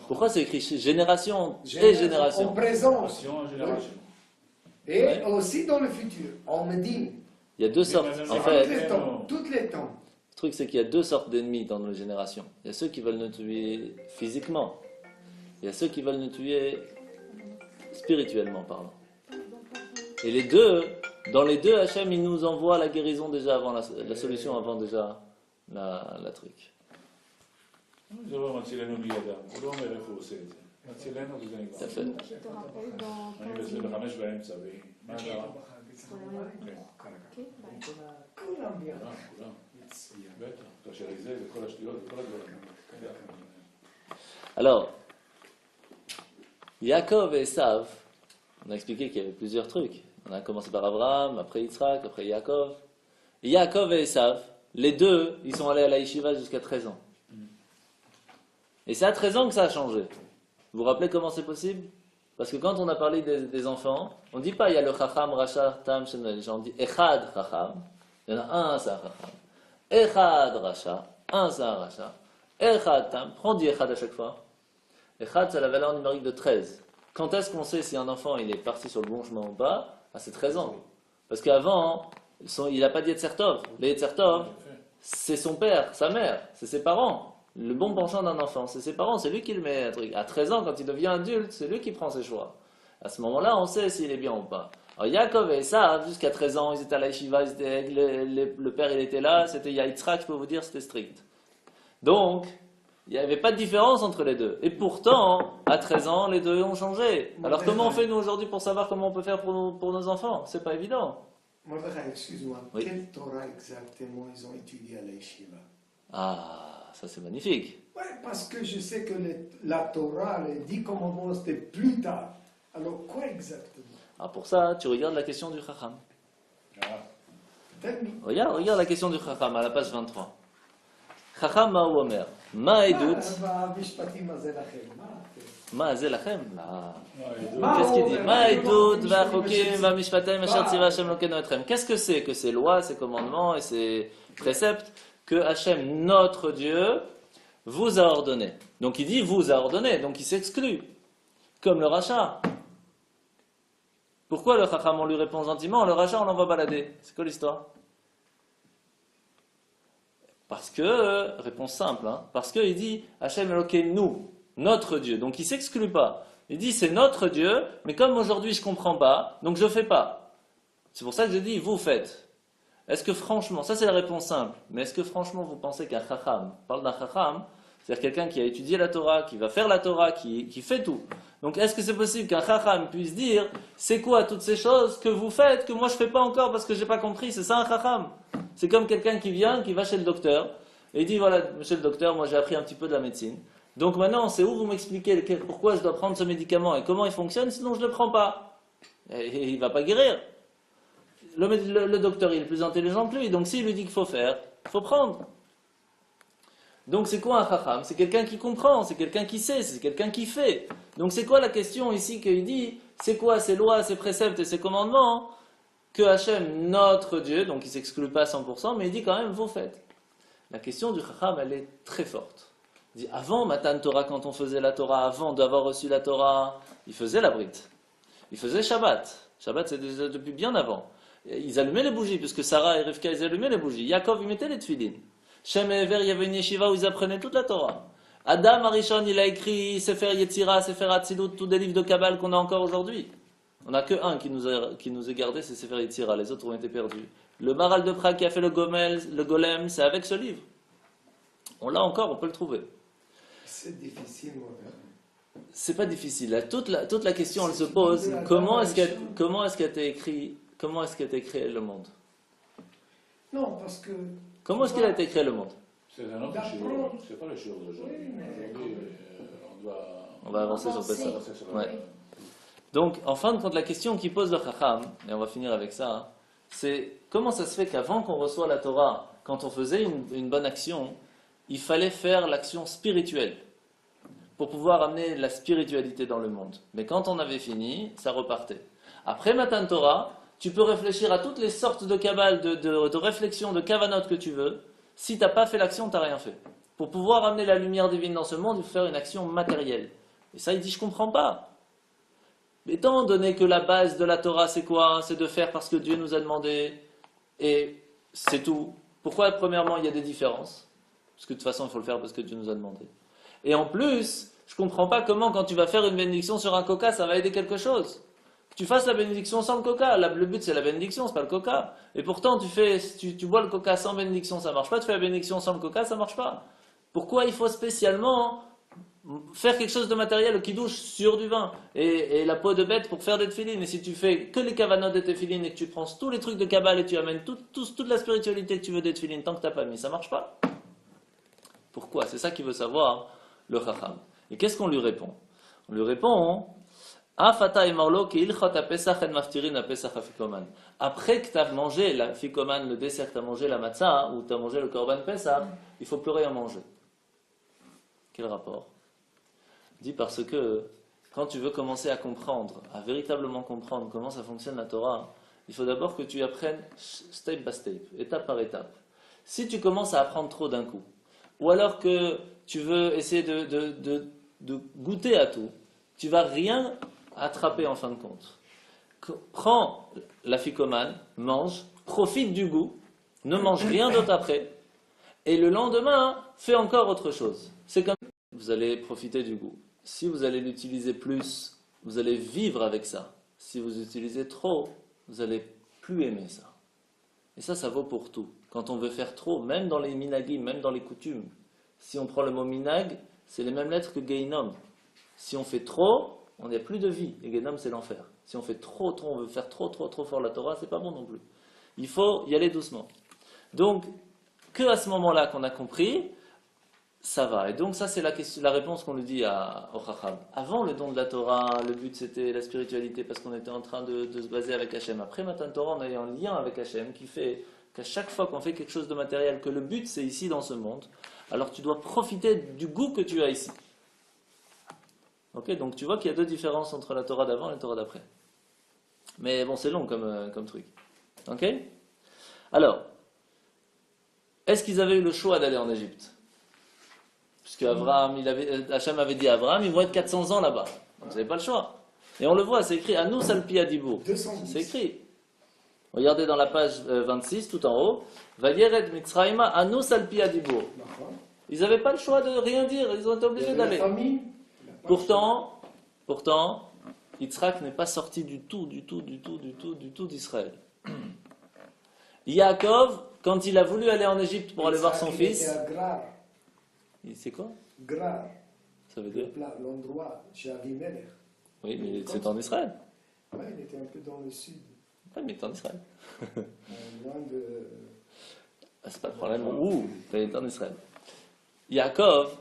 Pourquoi c'est écrit génération et En génération? présence. Génération en génération. Et Ouais. aussi dans le futur. On me dit. Il y a deux sortes. maintenant, En c'est Toutes fait, les temps. Toutes les temps. le truc c'est qu'il y a deux sortes d'ennemis dans nos générations. Il y a ceux qui veulent nous tuer physiquement. Il y a ceux qui veulent nous tuer spirituellement parlant. Et les deux, dans les deux, Hachem il nous envoie la guérison déjà avant la solution avant déjà la truc. זה לא מצילנו לידם, הוא לא אומר איפה הוא עושה את זה. מצילנו וזה נגמר. יפה. Je te rappelle dans אני 15 minutes. ב-25 באמצע, מה קרה? Ok, bye. כולם ביחד. כולם. בטח, כאשר זה וכל השטויות וכל הדברים. Alors, Yaakov et Esav, on a expliqué qu'il y avait plusieurs trucs. On a commencé par Abraham, après Yitzhak, après Yaakov. Et Yaakov et Esav, les deux, ils sont allés à la yeshiva jusqu'à 13 ans. Et c'est à 13 ans que ça a changé. Vous vous rappelez comment c'est possible? Parce que quand on a parlé des enfants, on ne dit pas il y a le Chacham, Racha, Tam, Shenel. On dit Echad Chacham, il y en a un, c'est un Chacham. Echad Racha, un, c'est un Racha. Echad Tam, pourquoi on dit Echad à chaque fois? Echad, c'est la valeur numérique de 13. Quand est-ce qu'on sait si un enfant il est parti sur le bon chemin ou pas? Ah, c'est 13 ans. Parce qu'avant, il n'a pas de Yetzer Tov. Le Yetzer Tov, c'est son père, sa mère, c'est ses parents. Le bon penchant d'un enfant, c'est ses parents, c'est lui qui le met un truc. À 13 ans, quand il devient adulte, c'est lui qui prend ses choix. À ce moment-là, on sait s'il est bien ou pas. Alors Yaakov et Esav, jusqu'à 13 ans, ils étaient à la yeshiva, le père il était là, c'était Yitzhak, je peux vous dire, c'était strict. Donc, il n'y avait pas de différence entre les deux. Et pourtant, à 13 ans, les deux ont changé. Alors comment on fait nous aujourd'hui pour savoir comment on peut faire pour nos enfants? C'est pas évident. Mordechai, excuse-moi. Oui. Quelle Torah exactement ils ont étudié à la yeshiva? Ah, ça c'est magnifique. Ouais, parce que je sais que la Torah, les 10 commandements, c'était plus tard. Alors, quoi exactement? Alors pour ça, tu regardes la question du Chacham. Ah, Tell me. Regarde la question du Chacham à la page 23. Chacham Ma'u Omer. Ma edut. במשפטים הזה לכם, מה אתם? Ma זה לכם? מה Qu'est-ce הוא qu'il dit? אומר? Ma מה edut הוא v'achokim אומר? v'mishpatim asher tzira Hashem Elokeinu etrem. Qu'est-ce que c'est que ces lois, ces commandements et ces préceptes que Hashem, notre Dieu, vous a ordonné? Donc il dit vous a ordonné, donc il s'exclut. Comme le rachat. Pourquoi le Chacham, on lui répond gentiment, le rachat, on l'envoie balader? C'est quoi l'histoire? Parce que, réponse simple, parce qu'il dit Hachem Elokeinu, notre Dieu. Donc il ne s'exclut pas. Il dit c'est notre Dieu, mais comme aujourd'hui je ne comprends pas, donc je ne fais pas. C'est pour ça que je dis vous faites. Est-ce que franchement, ça c'est la réponse simple, mais est-ce que franchement vous pensez qu'un Chacham, on parle d'un Chacham, c'est-à-dire quelqu'un qui a étudié la Torah, qui va faire la Torah, qui fait tout. Donc est-ce que c'est possible qu'un Chacham puisse dire c'est quoi toutes ces choses que vous faites, que moi je ne fais pas encore parce que je n'ai pas compris? C'est ça un Chacham. C'est comme quelqu'un qui vient, qui va chez le docteur, et il dit voilà, monsieur le docteur, moi j'ai appris un petit peu de la médecine, Donc maintenant, c'est où vous m'expliquez pourquoi je dois prendre ce médicament et comment il fonctionne, sinon je ne le prends pas. Et il ne va pas guérir. Le docteur, il est plus intelligent que lui, donc s'il lui dit qu'il faut faire, il faut prendre. Donc c'est quoi un chacham? C'est quelqu'un qui comprend, c'est quelqu'un qui sait, c'est quelqu'un qui fait. Donc c'est quoi la question ici qu'il dit? C'est quoi ces lois, ces préceptes et ces commandements que Hachem, notre Dieu, donc il ne s'exclut pas à 100%, mais il dit quand même, vous faites. La question du chacham, elle est très forte. Il dit, avant Matan Torah, quand on faisait la Torah, avant d'avoir reçu la Torah, ils faisaient la Brit. Ils faisaient Shabbat. Shabbat, c'est depuis bien avant. Ils allumaient les bougies, puisque Sarah et Rivka, ils allumaient les bougies. Yaakov, il mettait les tefilines. Shem et Ever, il y avait une yeshiva où ils apprenaient toute la Torah. Adam Arishon, il a écrit Sefer Yetzira, Sefer Hatzilut, tous des livres de Kabbale qu'on a encore aujourd'hui. On n'a que un qui nous est gardé, c'est Sefer Yetzira, les autres ont été perdus. Le Maral de Prague qui a fait le Golem, c'est avec ce livre. On l'a encore, on peut le trouver. C'est difficile, moi. C'est pas difficile. Là, toute la question, elle se pose. Comment est-ce qu'a été écrit le monde? Non, parce que... Comment est-ce qu'il a été créé le monde? C'est un autre jour, c'est pas le jour d'aujourd'hui. Aujourd'hui, on va avancer sur ça. Ouais. Ouais. Donc, en fin de compte, la question qui pose le Chacham, et on va finir avec ça, hein, c'est comment ça se fait qu'avant qu'on reçoive la Torah, quand on faisait une bonne action, il fallait faire l'action spirituelle pour pouvoir amener la spiritualité dans le monde. Mais quand on avait fini, ça repartait. Après Matan Torah, tu peux réfléchir à toutes les sortes de kabbales, de réflexions, de kavanot que tu veux. Si tu n'as pas fait l'action, tu n'as rien fait. Pour pouvoir amener la lumière divine dans ce monde, il faut faire une action matérielle. Et ça, il dit, je ne comprends pas. Étant donné que la base de la Torah, c'est quoi? C'est de faire parce que Dieu nous a demandé. Et c'est tout. Pourquoi, premièrement, il y a des différences? Parce que de toute façon, il faut le faire parce que Dieu nous a demandé. Et en plus, je ne comprends pas comment, quand tu vas faire une bénédiction sur un coca, ça va aider quelque chose. Que tu fasses la bénédiction sans le coca. Le but, c'est la bénédiction, c'est pas le coca. Et pourtant, tu bois le coca sans bénédiction, ça marche pas. Tu fais la bénédiction sans le coca, ça marche pas. Pourquoi il faut spécialement faire quelque chose de matériel qui douche sur du vin et la peau de bête pour faire des tefilines? Et si tu fais que les kavanot des tefilines et que tu prends tous les trucs de Kabbale et tu amènes toute la spiritualité que tu veux des tefilines tant que tu n'as pas mis, ça marche pas. Pourquoi? C'est ça qu'il veut savoir, le Chacham. Et qu'est-ce qu'on lui répond? On lui répond, après que tu as mangé la fikoman, le dessert, tu as mangé la matzah, ou tu as mangé le korban Pesach, il ne faut plus rien manger. Quel rapport? Dit parce que quand tu veux commencer à comprendre, à véritablement comprendre comment ça fonctionne la Torah, il faut d'abord que tu apprennes step by step, étape par étape. Si tu commences à apprendre trop d'un coup, ou alors que tu veux essayer de goûter à tout, tu vas rien attraper en fin de compte. Prends la ficomane, mange, profite du goût, ne mange rien d'autre après, et le lendemain, fais encore autre chose. C'est comme vous allez profiter du goût. Si vous allez l'utiliser plus, vous allez vivre avec ça. Si vous utilisez trop, vous allez plus aimer ça. Et ça vaut pour tout. Quand on veut faire trop, même dans les minagim, même dans les coutumes, si on prend le mot minag, c'est les mêmes lettres que geinom. Si on fait trop, on n'a plus de vie. Et geinom, c'est l'enfer. Si on fait trop, on veut faire trop fort la Torah, c'est pas bon non plus. Il faut y aller doucement. Donc, que à ce moment-là qu'on a compris, ça va. Et donc ça, c'est la réponse qu'on lui dit au Chacham. Avant le don de la Torah, le but c'était la spiritualité parce qu'on était en train de se baser avec Hachem. Après Matan Torah, on a eu un lien avec Hachem qui fait qu'à chaque fois qu'on fait quelque chose de matériel, que le but c'est ici dans ce monde, alors tu dois profiter du goût que tu as ici. Ok, donc tu vois qu'il y a deux différences entre la Torah d'avant et la Torah d'après. Mais bon, c'est long comme truc. Ok? Alors, est-ce qu'ils avaient eu le choix d'aller en Égypte? Puisque Hachem avait dit à Abraham, ils vont être 400 ans là-bas. Donc vous n'avez pas le choix. Et on le voit, c'est écrit Anu Salpi Adibour. C'est écrit. Regardez dans la page 26, tout en haut. Vayered Mitzrayma Anu Salpi Adibour. Ils n'avaient pas le choix de rien dire, ils ont été obligés d'aller. Pourtant, Yitzhak n'est pas sorti du tout d'Israël. Yaakov, quand il a voulu aller en Égypte pour aller voir son fils. C'est quoi? Grar. Ça veut dire? L'endroit chez Avimelech. Oui, mais c'est en Israël. Oui, il était un peu dans le sud. Oui, mais il est en Israël. Loin de... C'est pas le problème. Il est en Israël. Yaakov,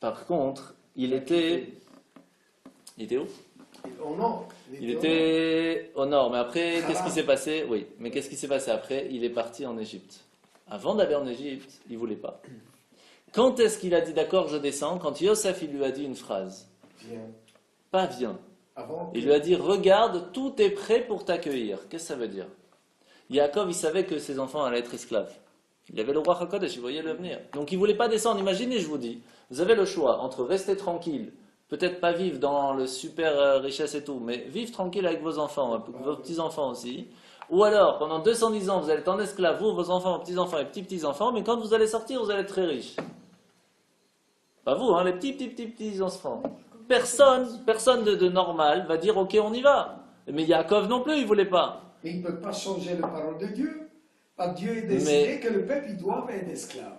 Par contre, il était où? Au nord. Il était au nord, mais après, qu'est-ce qui s'est passé? Oui, mais qu'est-ce qui s'est passé après? Il est parti en Égypte. Avant d'aller en Égypte, il ne voulait pas. Quand est-ce qu'il a dit d'accord, je descends? Quand Yosef, il lui a dit une phrase. Viens. Pas viens. Avant Il lui a dit, regarde, tout est prêt pour t'accueillir. Qu'est-ce que ça veut dire? Yaakov, il savait que ses enfants allaient être esclaves. Il avait le roi HaKodesh, il voyait le venir. Donc il ne voulait pas descendre. Imaginez, je vous dis, vous avez le choix entre rester tranquille, peut-être pas vivre dans le super richesse et tout, mais vivre tranquille avec vos enfants, vos petits-enfants aussi. Ou alors, pendant 210 ans, vous allez être en esclave, vous, vos enfants, vos petits-enfants et petits-petits-enfants, mais quand vous allez sortir, vous allez être très riches. Pas vous, hein, les petits-enfants. Personne de normal va dire, ok, on y va. Mais Yaakov non plus, il ne voulait pas. Mais il ne peut pas changer la parole de Dieu. Dieu est décidé que le peuple il doit être esclave.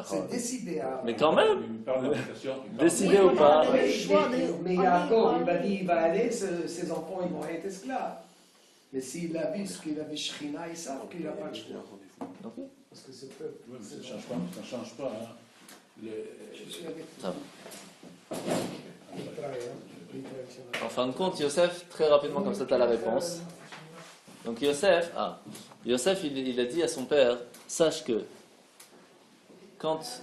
C'est décidé. Mais quand même, Il parle d'application. décidé ou pas. Mais Yaakov, il va dire, il va aller, ses enfants ils vont être esclaves. Mais s'il a vu ce qu'il a vu Shekhinah, il sait qu'il n'a pas de choix. Okay. Parce que ce peuple. Oui, mais ça ne change pas. Hein. Je suis avec Ça toi. En fin de compte, Yosef, très rapidement, comme ça tu as la réponse. Donc Yosef, il a dit à son père, sache que quand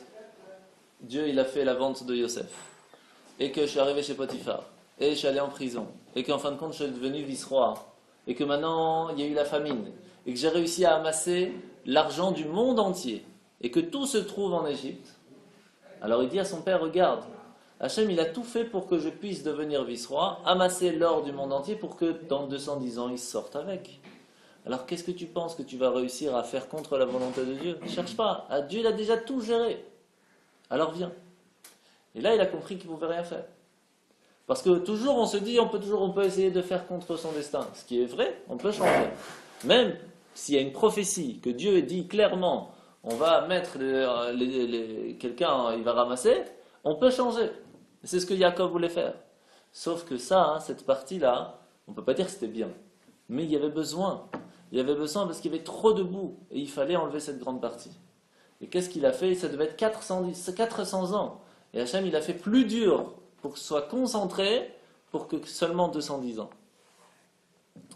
Dieu il a fait la vente de Yosef, et que je suis arrivé chez Potiphar, et je suis allé en prison, et qu'en fin de compte je suis devenu vice-roi, et que maintenant il y a eu la famine, et que j'ai réussi à amasser l'argent du monde entier, et que tout se trouve en Égypte, alors il dit à son père, regarde, Hachem il a tout fait pour que je puisse devenir vice-roi, amasser l'or du monde entier pour que dans 210 ans il sorte avec. Alors qu'est-ce que tu penses que tu vas réussir à faire contre la volonté de Dieu? Ne cherche pas, Dieu il a déjà tout géré. Alors viens. Et là il a compris qu'il ne pouvait rien faire. Parce que toujours on se dit, on peut essayer de faire contre son destin. Ce qui est vrai, on peut changer. Même s'il y a une prophétie que Dieu dit clairement, on va mettre quelqu'un, il va ramasser, on peut changer. C'est ce que Yaakov voulait faire. Sauf que ça, cette partie-là, on ne peut pas dire que c'était bien. Mais il y avait besoin. Il y avait besoin parce qu'il y avait trop de boue. Et il fallait enlever cette grande partie. Et qu'est-ce qu'il a fait? Ça devait être 400 ans. Et Hachem, il a fait plus dur pour que ce soit concentré pour que seulement 210 ans.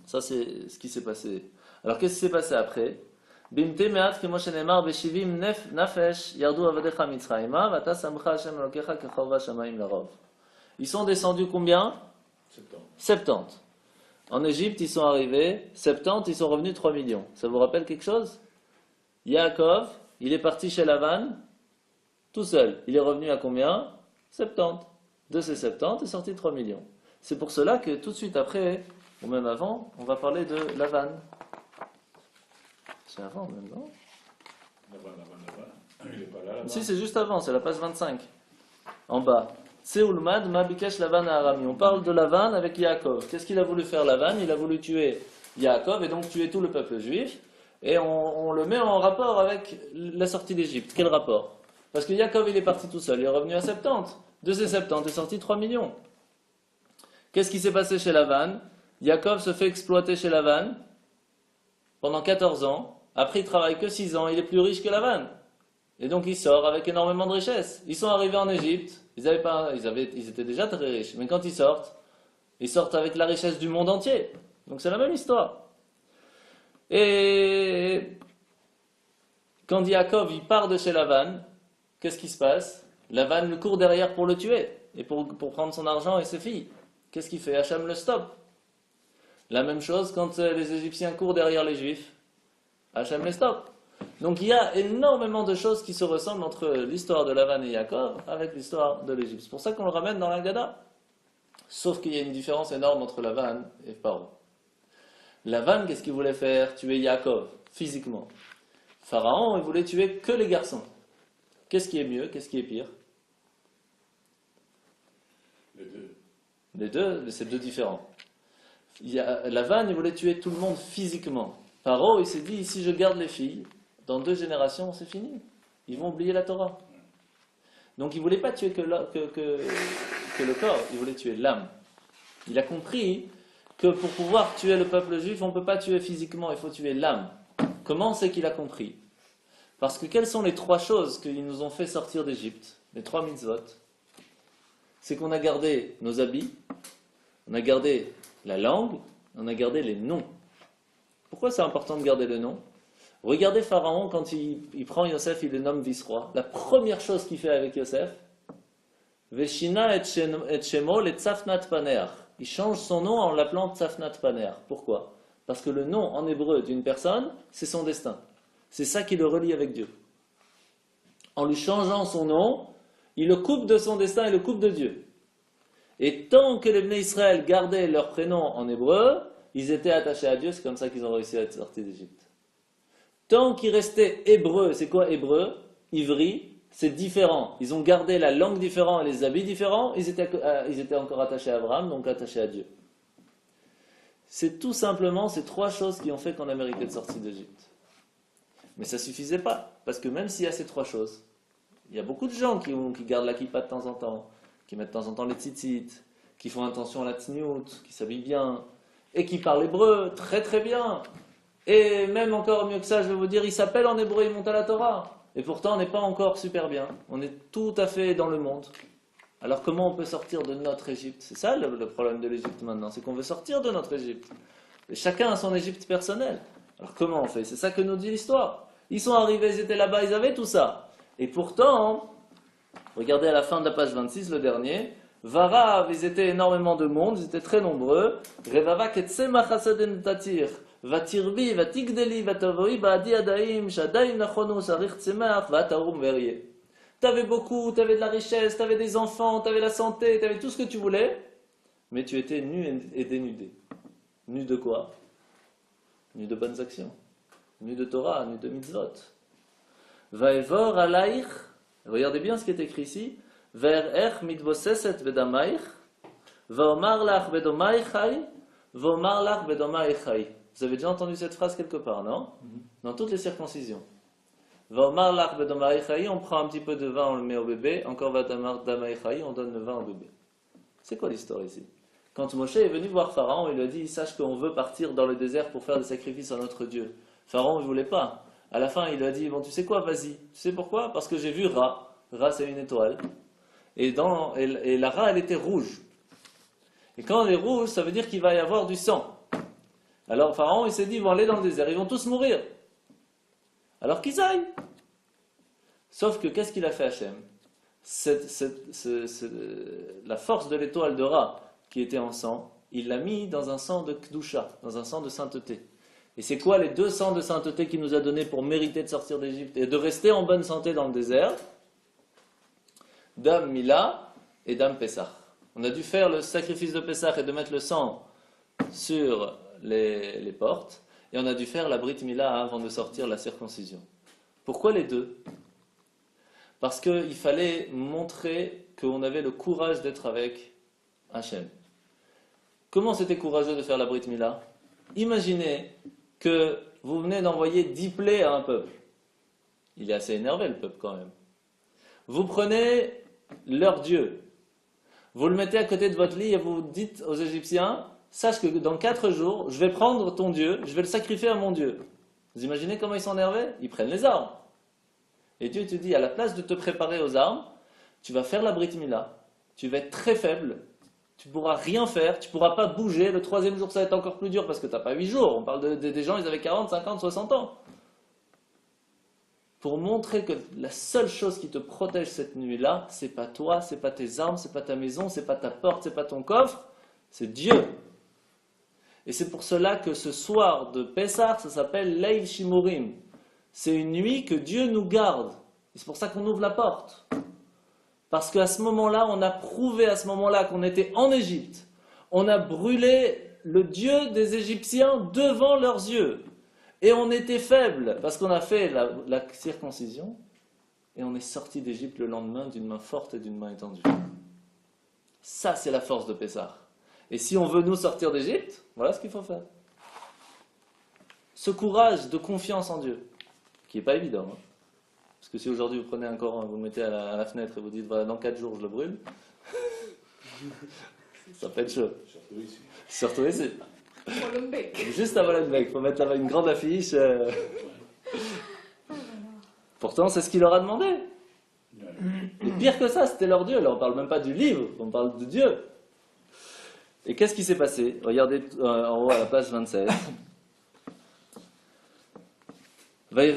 Ça, c'est ce qui s'est passé. Alors, qu'est-ce qui s'est passé après? Bimte me'at kemo shenemar beshivim nafesh yardu avadecha mitzrayima vata samcha Hashem elokecha kechovah shamayim larov. Ils sont descendus combien? 70. En Égypte, ils sont arrivés 70, ils sont revenus 3 millions. Ça vous rappelle quelque chose? Yaakov, il est parti chez Lavan tout seul. Il est revenu à combien? 70. De ces 70 est sorti 3 millions. C'est pour cela que tout de suite après, ou même avant, on va parler de Lavan. C'est avant même, non? Il n'est pas là. Si, c'est juste avant, c'est la page 25. En bas. Seulmad ma bikesh Lavan à Arami. On parle de Lavan avec Yaakov. Qu'est-ce qu'il a voulu faire Lavan? Il a voulu tuer Yaakov et donc tuer tout le peuple juif. Et on le met en rapport avec la sortie d'Égypte. Quel rapport? Parce que Yaakov il est parti tout seul, il est revenu à 70. De ces 70 est sorti 3 millions. Qu'est-ce qui s'est passé chez Lavan? Yaakov se fait exploiter chez Lavan pendant 14 ans. Après il travaille que 6 ans, il est plus riche que Lavan. Et donc il sort avec énormément de richesses. Ils sont arrivés en Égypte, ils étaient déjà très riches, mais quand ils sortent avec la richesse du monde entier. Donc c'est la même histoire. Et quand Yaakov il part de chez Lavan, qu'est-ce qui se passe? Lavan le court derrière pour le tuer, et pour prendre son argent et ses filles. Qu'est-ce qu'il fait? Hachem le stoppe. La même chose quand les Égyptiens courent derrière les Juifs. Hachem les stoppe. Donc il y a énormément de choses qui se ressemblent entre l'histoire de Lavan et Yaakov avec l'histoire de l'Égypte. C'est pour ça qu'on le ramène dans l'Agada. Sauf qu'il y a une différence énorme entre Lavan et Pharaon. Lavan, qu'est-ce qu'il voulait faire? Tuer Yaakov, physiquement. Pharaon, il voulait tuer que les garçons. Qu'est-ce qui est mieux? Qu'est-ce qui est pire? Les deux. Les deux, c'est deux différents. Lavan, il voulait tuer tout le monde physiquement. Pharaon, il s'est dit, si je garde les filles, dans 2 générations, c'est fini. Ils vont oublier la Torah. Donc il ne voulait pas tuer que le corps, il voulait tuer l'âme. Il a compris que pour pouvoir tuer le peuple juif, on ne peut pas tuer physiquement, il faut tuer l'âme. Comment c'est qu'il a compris? Parce que quelles sont les 3 choses qui nous ont fait sortir d'Égypte? Les 3 mitzvot. c'est qu'on a gardé nos habits, on a gardé la langue, on a gardé les noms. Pourquoi c'est important de garder le nom? Regardez Pharaon, quand il prend Yosef, il le nomme vice-roi. La première chose qu'il fait avec Yosef, Veshina et Shemo le Tzafnat Paneach. Il change son nom en l'appelant Tzafnat Paneach. Pourquoi? Parce que le nom en hébreu d'une personne, c'est son destin. C'est ça qui le relie avec Dieu. En lui changeant son nom, il le coupe de son destin et le coupe de Dieu. Et tant que les Bnei Israël gardaient leur prénom en hébreu, ils étaient attachés à Dieu, c'est comme ça qu'ils ont réussi à être sortis d'Égypte. Tant qu'ils restaient hébreux, c'est quoi hébreu? Ivri, c'est différent. Ils ont gardé la langue différente et les habits différents, ils étaient encore attachés à Abraham, donc attachés à Dieu. C'est tout simplement ces trois choses qui ont fait qu'on a mérité de sortir d'Égypte. Mais ça ne suffisait pas, parce que même s'il y a ces trois choses, il y a beaucoup de gens qui gardent la kippa de temps en temps, qui mettent de temps en temps les tzitzit, qui font attention à la tsniout, qui s'habillent bien, et qui parlent hébreu très très bien. Et même encore mieux que ça, je vais vous dire, ils s'appellent en hébreu, ils montent à la Torah. Et pourtant, on n'est pas encore super bien. On est tout à fait dans le monde. Alors comment on peut sortir de notre Égypte? C'est ça le problème de l'Égypte maintenant, c'est qu'on veut sortir de notre Égypte. Et chacun a son Égypte personnelle. Alors comment on fait? C'est ça que nous dit l'histoire. Ils sont arrivés, ils étaient là-bas, ils avaient tout ça. Et pourtant, regardez à la fin de la page 26, le dernier, Varav, ils étaient énormément de monde, ils étaient très nombreux. Revava ketsema chasaden tatir. Vatirbi, vatigdeli, vatavoi, baadi adaim, shadaim nachonu, sarich tsemach, vatarum verrier. T'avais beaucoup, t'avais de la richesse, t'avais des enfants, t'avais la santé, t'avais tout ce que tu voulais, mais tu étais nu et dénudé. Nu de quoi? Nu de bonnes actions, nu de Torah, nu de mitzvot. Vaevor alaich, regardez bien ce qui est écrit ici, ver'ech mitvoseset vedamaich, vaomar lach vedomai chai, vaomar lach vedomai chai. Vous avez déjà entendu cette phrase quelque part, non? Dans toutes les circoncisions. Vaomar lach vedomai chai, on prend un petit peu de vin, on le met au bébé, encore vadamar damai chai, on donne le vin au bébé. C'est quoi l'histoire ici? Quand Moshe est venu voir Pharaon, il lui a dit, sache qu'on veut partir dans le désert pour faire des sacrifices à notre Dieu. Pharaon ne voulait pas. À la fin, il lui a dit, bon, tu sais quoi, vas-y. Tu sais pourquoi? Parce que j'ai vu Ra. Ra, c'est une étoile. Et la Ra, elle était rouge. Et quand elle est rouge, ça veut dire qu'il va y avoir du sang. Alors Pharaon, il s'est dit, ils vont aller dans le désert, ils vont tous mourir. Alors qu'ils aillent. Sauf que, qu'est-ce qu'il a fait Hachem? La force de l'étoile de Ra, qui était en sang, il l'a mis dans un sang de Kdusha, dans un sang de sainteté. Et c'est quoi les deux sangs de sainteté qu'il nous a donnés pour mériter de sortir d'Égypte et de rester en bonne santé dans le désert? Dam Mila et Dam Pessah. On a dû faire le sacrifice de Pessah et de mettre le sang sur les portes, et on a dû faire la Brit Mila avant de sortir la circoncision. Pourquoi les deux? Parce qu'il fallait montrer qu'on avait le courage d'être avec Hachem. Comment c'était courageux de faire la Brit Mila? Imaginez que vous venez d'envoyer 10 plaies à un peuple. Il est assez énervé, le peuple, quand même. Vous prenez leur Dieu, vous le mettez à côté de votre lit et vous dites aux Égyptiens, sache que dans 4 jours, je vais prendre ton Dieu, je vais le sacrifier à mon Dieu. Vous imaginez comment ils sont énervés? Ils prennent les armes. Et Dieu te dit, à la place de te préparer aux armes, tu vas faire la Brit Mila, tu vas être très faible, tu ne pourras rien faire, tu ne pourras pas bouger. Le 3e jour, ça va être encore plus dur parce que tu n'as pas 8 jours. On parle des gens, ils avaient 40, 50, 60 ans. Pour montrer que la seule chose qui te protège cette nuit-là, c'est pas toi, c'est pas tes armes, c'est pas ta maison, c'est pas ta porte, c'est pas ton coffre, c'est Dieu. Et c'est pour cela que ce soir de Pessah, ça s'appelle Leil Shimurim. C'est une nuit que Dieu nous garde. Et c'est pour ça qu'on ouvre la porte. Parce qu'à ce moment-là, on a prouvé à ce moment-là qu'on était en Égypte. On a brûlé le Dieu des Égyptiens devant leurs yeux. Et on était faible parce qu'on a fait la circoncision et on est sorti d'Égypte le lendemain d'une main forte et d'une main étendue. Ça, c'est la force de Pessah. Et si on veut nous sortir d'Égypte, voilà ce qu'il faut faire. Ce courage de confiance en Dieu, qui n'est pas évident. Hein. Parce que si aujourd'hui vous prenez un Coran, vous le mettez à la fenêtre et vous dites, voilà, dans 4 jours je le brûle, ça peut être chaud. Surtout ici. Surtout ici. Molenbeek. Juste à Molenbeek, il faut mettre là-bas une grande affiche. Pourtant, c'est ce qu'il leur a demandé. Et pire que ça, c'était leur Dieu. Là, on ne parle même pas du livre, on parle de Dieu. Et qu'est-ce qui s'est passé? Regardez en haut à la page 27. Et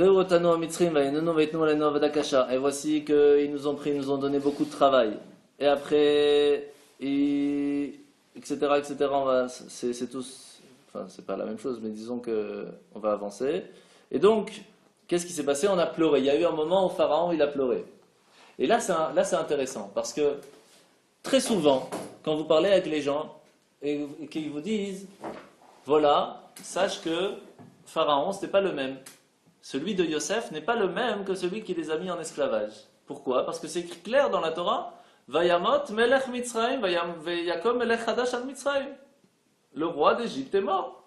voici qu'ils nous ont pris, ils nous ont donné beaucoup de travail. Et après, etc., etc., c'est tous, enfin, c'est pas la même chose, mais disons qu'on va avancer. Et donc, qu'est-ce qui s'est passé? On a pleuré. Il y a eu un moment où Pharaon, il a pleuré. Et là, c'est intéressant, parce que très souvent, quand vous parlez avec les gens, et qu'ils vous disent, voilà, sache que Pharaon, ce n'est pas le même. Celui de Yosef n'est pas le même que celui qui les a mis en esclavage. Pourquoi? Parce que c'est écrit clair dans la Torah, Vayamot melech Mitzrayim, Vayakom melech Hadash al Mitzrayim. Le roi d'Égypte est mort.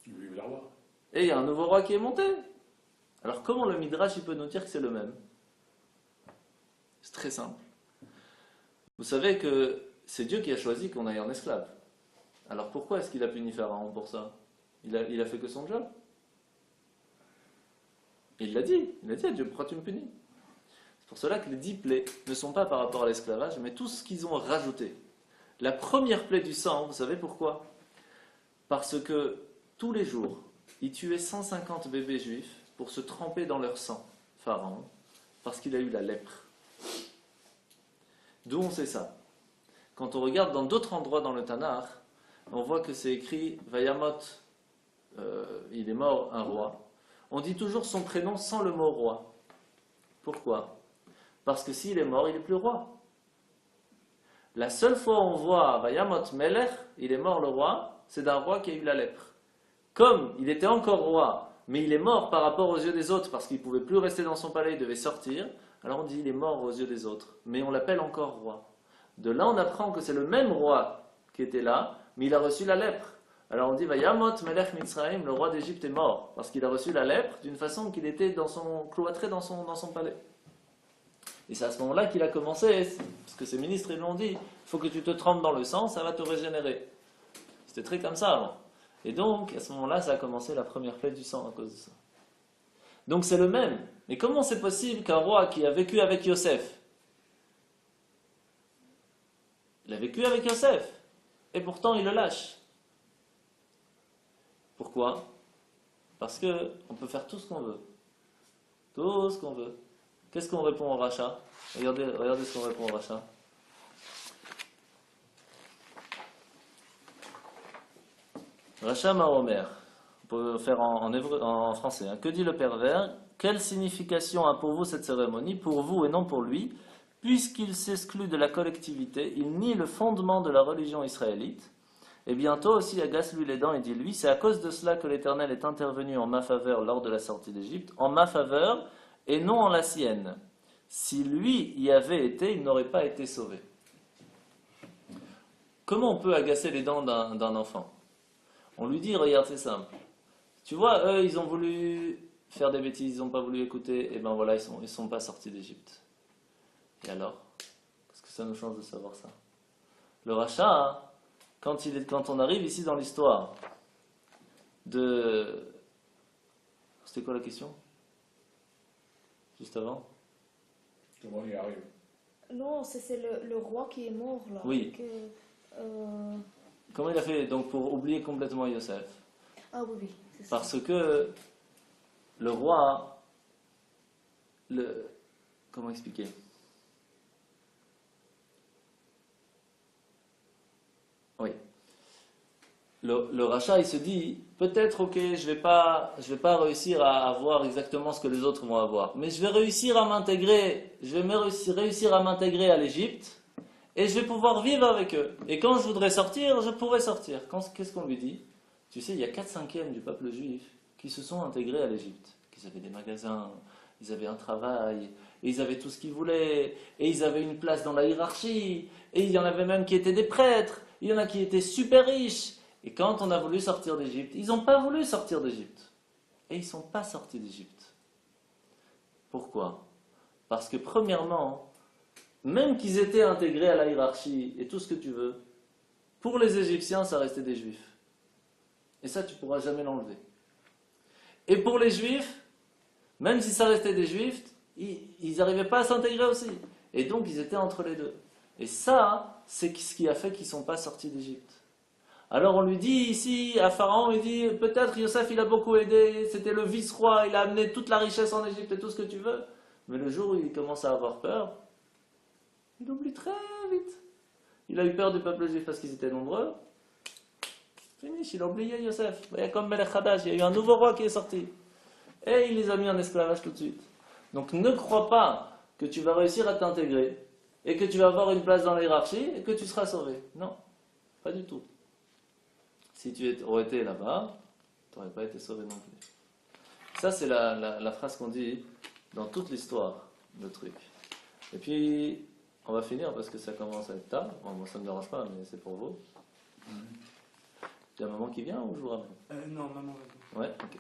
Vive le roi. Et il y a un nouveau roi qui est monté. Alors comment le Midrash il peut nous dire que c'est le même? C'est très simple. Vous savez que c'est Dieu qui a choisi qu'on aille en esclave. Alors pourquoi est-ce qu'il a puni Pharaon pour ça? Il a fait que son job. Il l'a dit à Dieu, pourquoi tu me punis? C'est pour cela que les 10 plaies ne sont pas par rapport à l'esclavage, mais tout ce qu'ils ont rajouté. La première plaie du sang, vous savez pourquoi? Parce que tous les jours, ils tuaient 150 bébés juifs pour se tremper dans leur sang, Pharaon, parce qu'il a eu la lèpre. D'où on sait ça? Quand on regarde dans d'autres endroits dans le Tanakh, on voit que c'est écrit Vayamot, il est mort un roi. On dit toujours son prénom sans le mot roi. Pourquoi? Parce que s'il est mort, il n'est plus roi. La seule fois où on voit Vayamot Melech, il est mort le roi, c'est d'un roi qui a eu la lèpre. Comme il était encore roi, mais il est mort par rapport aux yeux des autres parce qu'il ne pouvait plus rester dans son palais, il devait sortir, alors on dit il est mort aux yeux des autres, mais on l'appelle encore roi. De là on apprend que c'est le même roi qui était là, mais il a reçu la lèpre. Alors on dit Vayamot Melech Mitzrayim, le roi d'Égypte est mort, parce qu'il a reçu la lèpre d'une façon qu'il était cloîtré dans son palais. Et c'est à ce moment-là qu'il a commencé, parce que ses ministres ils l'ont dit, il faut que tu te trempes dans le sang, ça va te régénérer. C'était très comme ça avant. Et donc, à ce moment-là, ça a commencé la première plaie du sang à cause de ça. Donc c'est le même. Mais comment c'est possible qu'un roi qui a vécu avec Yosef, il a vécu avec Yosef, et pourtant il le lâche? Pourquoi? Parce qu'on peut faire tout ce qu'on veut. Tout ce qu'on veut. Qu'est-ce qu'on répond au rachat? Regardez ce qu'on répond au rachat. Rachat Mahomer. On peut faire en français. Hein. Que dit le pervers? Quelle signification a pour vous cette cérémonie? Pour vous et non pour lui. Puisqu'il s'exclut de la collectivité, il nie le fondement de la religion israélite. Et bientôt aussi agace-lui les dents et dit-lui, c'est à cause de cela que l'Éternel est intervenu en ma faveur lors de la sortie d'Égypte, en ma faveur et non en la sienne. Si lui y avait été, il n'aurait pas été sauvé. Comment on peut agacer les dents d'un enfant? On lui dit, regarde, c'est simple. Tu vois, eux, ils ont voulu faire des bêtises, ils n'ont pas voulu écouter, et ben voilà, ils sont pas sortis d'Égypte. Et alors? Qu'est-ce que ça nous change de savoir ça? Le rachat, hein, quand on arrive ici dans l'histoire de... C'était quoi la question? Juste avant? Comment il y arrive? Non, c'est le roi qui est mort là. Oui. Comment il a fait donc pour oublier complètement Yosef? Ah oui, c'est ça. Parce que le roi, comment expliquer? Oui. Le rachat, il se dit, peut-être, ok, je vais pas réussir à avoir exactement ce que les autres vont avoir, mais je vais réussir à m'intégrer, réussir à m'intégrer à l'Égypte, et je vais pouvoir vivre avec eux. Et quand je voudrais sortir, je pourrai sortir. Qu'est-ce qu'on lui dit? Tu sais, il y a 4/5 du peuple juif qui se sont intégrés à l'Égypte. Ils avaient des magasins, ils avaient un travail, et ils avaient tout ce qu'ils voulaient, et ils avaient une place dans la hiérarchie, et il y en avait même qui étaient des prêtres, il y en a qui étaient super riches. Et quand on a voulu sortir d'Égypte, ils n'ont pas voulu sortir d'Égypte. Et ils ne sont pas sortis d'Égypte. Pourquoi? Parce que premièrement, même qu'ils étaient intégrés à la hiérarchie et tout ce que tu veux, pour les Égyptiens, ça restait des Juifs. Et ça, tu ne pourras jamais l'enlever. Et pour les Juifs, même si ça restait des Juifs, ils n'arrivaient pas à s'intégrer aussi. Et donc ils étaient entre les deux. Et ça, c'est ce qui a fait qu'ils ne sont pas sortis d'Égypte. Alors on lui dit ici, à Pharaon, il dit, peut-être Yosef il a beaucoup aidé, c'était le vice-roi, il a amené toute la richesse en Égypte et tout ce que tu veux. Mais le jour où il commence à avoir peur, il oublie très vite. Il a eu peur du peuple juif parce qu'ils étaient nombreux. Fini, il a oublié Yosef. Il y a comme Melech Hadash, il y a eu un nouveau roi qui est sorti. Et il les a mis en esclavage tout de suite. Donc ne crois pas que tu vas réussir à t'intégrer et que tu vas avoir une place dans la hiérarchie et que tu seras sauvé. Non, pas du tout. Si tu aurais été là-bas, tu n'aurais pas été sauvé non plus. Ça, c'est la phrase qu'on dit dans toute l'histoire, le truc. Et puis, on va finir parce que ça commence à être tard. Bon, moi, ça ne me dérange pas, mais c'est pour vous. Il y a maman qui vient ou je vous ramène Non, maman. Ouais, ok.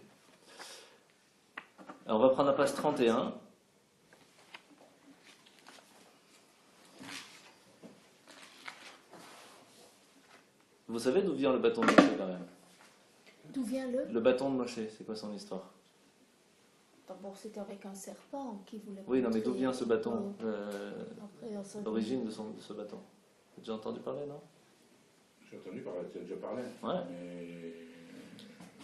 Alors, on va prendre la page 31. Vous savez d'où vient le bâton de Moshe quand même? D'où vient le? Le bâton de Moshe, c'est quoi son histoire? D'abord, c'était avec un serpent qui voulait. Oui, non, mais d'où montrer- vient ce bâton? Après, on s'en dit- L'origine de ce bâton? Vous avez déjà entendu parler, non? J'ai entendu parler, tu as déjà parlé. Ouais. Mais.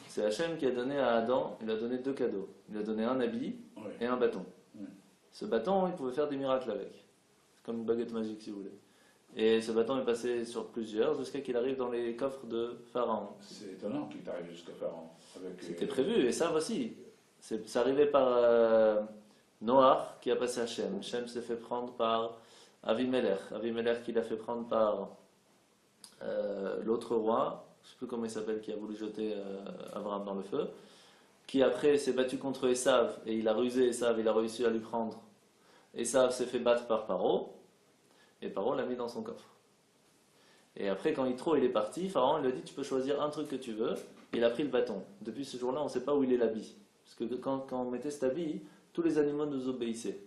C'est Hachem qui a donné à Adam, il a donné 2 cadeaux. Il a donné un habit Ouais. et un bâton. Ouais. Ce bâton, il pouvait faire des miracles avec. C'est comme une baguette magique, si vous voulez. Et ce bâton est passé sur plusieurs jusqu'à qu'il arrive dans les coffres de Pharaon. C'est étonnant qu'il t'arrive jusqu'à Pharaon. Avec, C'était prévu, et ça aussi. C'est arrivé par Noach qui a passé Hachem. Hachem s'est fait prendre par Avimelech. Avimelech qui l'a fait prendre par l'autre roi, je ne sais plus comment il s'appelle, qui a voulu jeter Abraham dans le feu, qui après s'est battu contre Esav, et il a rusé Esav, il a réussi à lui prendre. Esav s'est fait battre par Paro, et Paro l'a mis dans son coffre. Et après, quand Yitro il est parti, Pharaon lui a dit tu peux choisir un truc que tu veux. Il a pris le bâton. Depuis ce jour-là, on ne sait pas où il est l'habit. Parce que quand on mettait cet habit, tous les animaux nous obéissaient.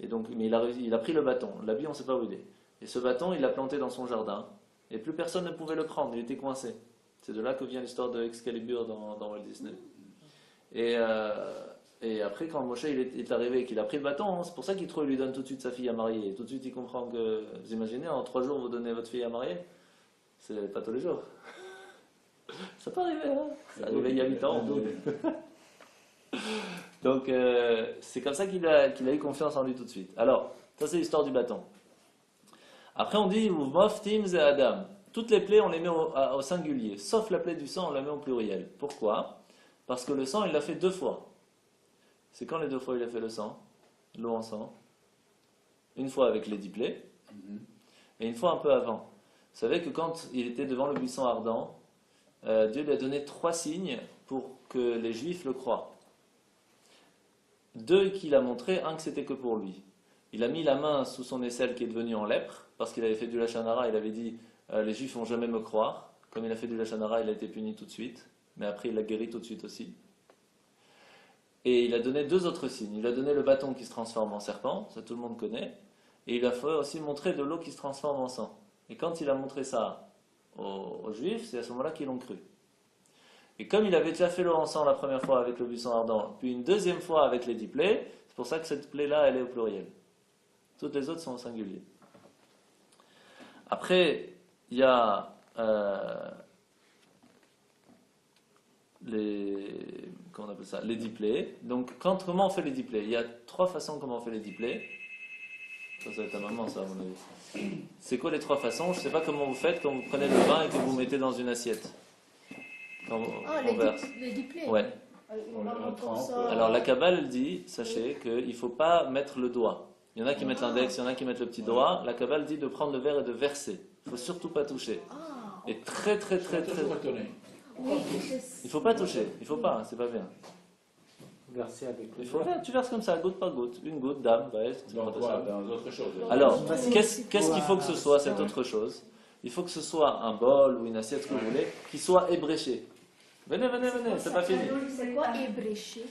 Et donc, mais il a pris le bâton. L'habit, on ne sait pas où il est. Et ce bâton, il l'a planté dans son jardin. Et plus personne ne pouvait le prendre. Il était coincé. C'est de là que vient l'histoire de Excalibur dans Walt Disney. Et après, quand Moshe il est arrivé et qu'il a pris le bâton, c'est pour ça qu'Yitro lui donne tout de suite sa fille à marier. Et tout de suite, il comprend que, vous imaginez, en 3 jours, vous donnez votre fille à marier. C'est pas tous les jours. Ça peut arriver, hein. Ça arrivait il y a 8 ans. Donc, c'est comme ça qu'il a eu confiance en lui tout de suite. Alors, ça c'est l'histoire du bâton. Après, on dit Mof, Tims et Adam. Toutes les plaies, on les met au singulier. Sauf la plaie du sang, on la met au pluriel. Pourquoi? Parce que le sang, il l'a fait 2 fois. C'est quand les 2 fois il a fait le sang? L'eau en sang. Une fois avec les 10 plaies. Et une fois un peu avant. Vous savez que quand il était devant le buisson ardent, Dieu lui a donné 3 signes pour que les Juifs le croient. 2 qu'il a montré, un que c'était que pour lui. Il a mis la main sous son aisselle qui est devenue en lèpre, parce qu'il avait fait du lachon hara, il avait dit les Juifs vont jamais me croire. Comme il a fait du lachon hara, il a été puni tout de suite, mais après il l'a guéri tout de suite aussi. Et il a donné 2 autres signes. Il a donné le bâton qui se transforme en serpent, ça tout le monde connaît, et il a aussi montré de l'eau qui se transforme en sang. Et quand il a montré ça aux Juifs, c'est à ce moment-là qu'ils l'ont cru. Et comme il avait déjà fait l'eau en sang la première fois avec le buisson ardent, puis une deuxième fois avec les 10 plaies, c'est pour ça que cette plaie-là, elle est au pluriel. Toutes les autres sont au singulier. Après, il y a comment on appelle ça, les 10 plaies. Donc, comment on fait les 10 plaies? Il y a 3 façons comment on fait les 10 plaies. Ça va être ta maman, ça, à mon avis. C'est quoi les 3 façons? Je ne sais pas comment vous faites quand vous prenez le vin et que vous mettez dans une assiette. Quand on verse. les diplés. Ouais. On le trempe. Alors la Kabbale elle dit, sachez qu'il ne faut pas mettre le doigt. Il y en a qui mettent l'index, il y en a qui mettent le petit doigt. La Kabbale dit de prendre le verre et de verser. Il ne faut surtout pas toucher. Ah, Et très. Toujours étonné. oui, Il ne faut pas toucher. Il ne faut pas, c'est pas bien. Verser avec Il faut tu verses comme ça, goutte par goutte. Une goutte, dame, ouais, c'est Donc, pas voilà, ça. dans d'autres choses. Alors, qu'est-ce qu'il faut que ce soit, cette autre chose? Il faut que ce soit un bol ou une assiette, ce que vous voulez, qui soit ébréché. Venez, c'est pas fini. c'est quoi ébréché?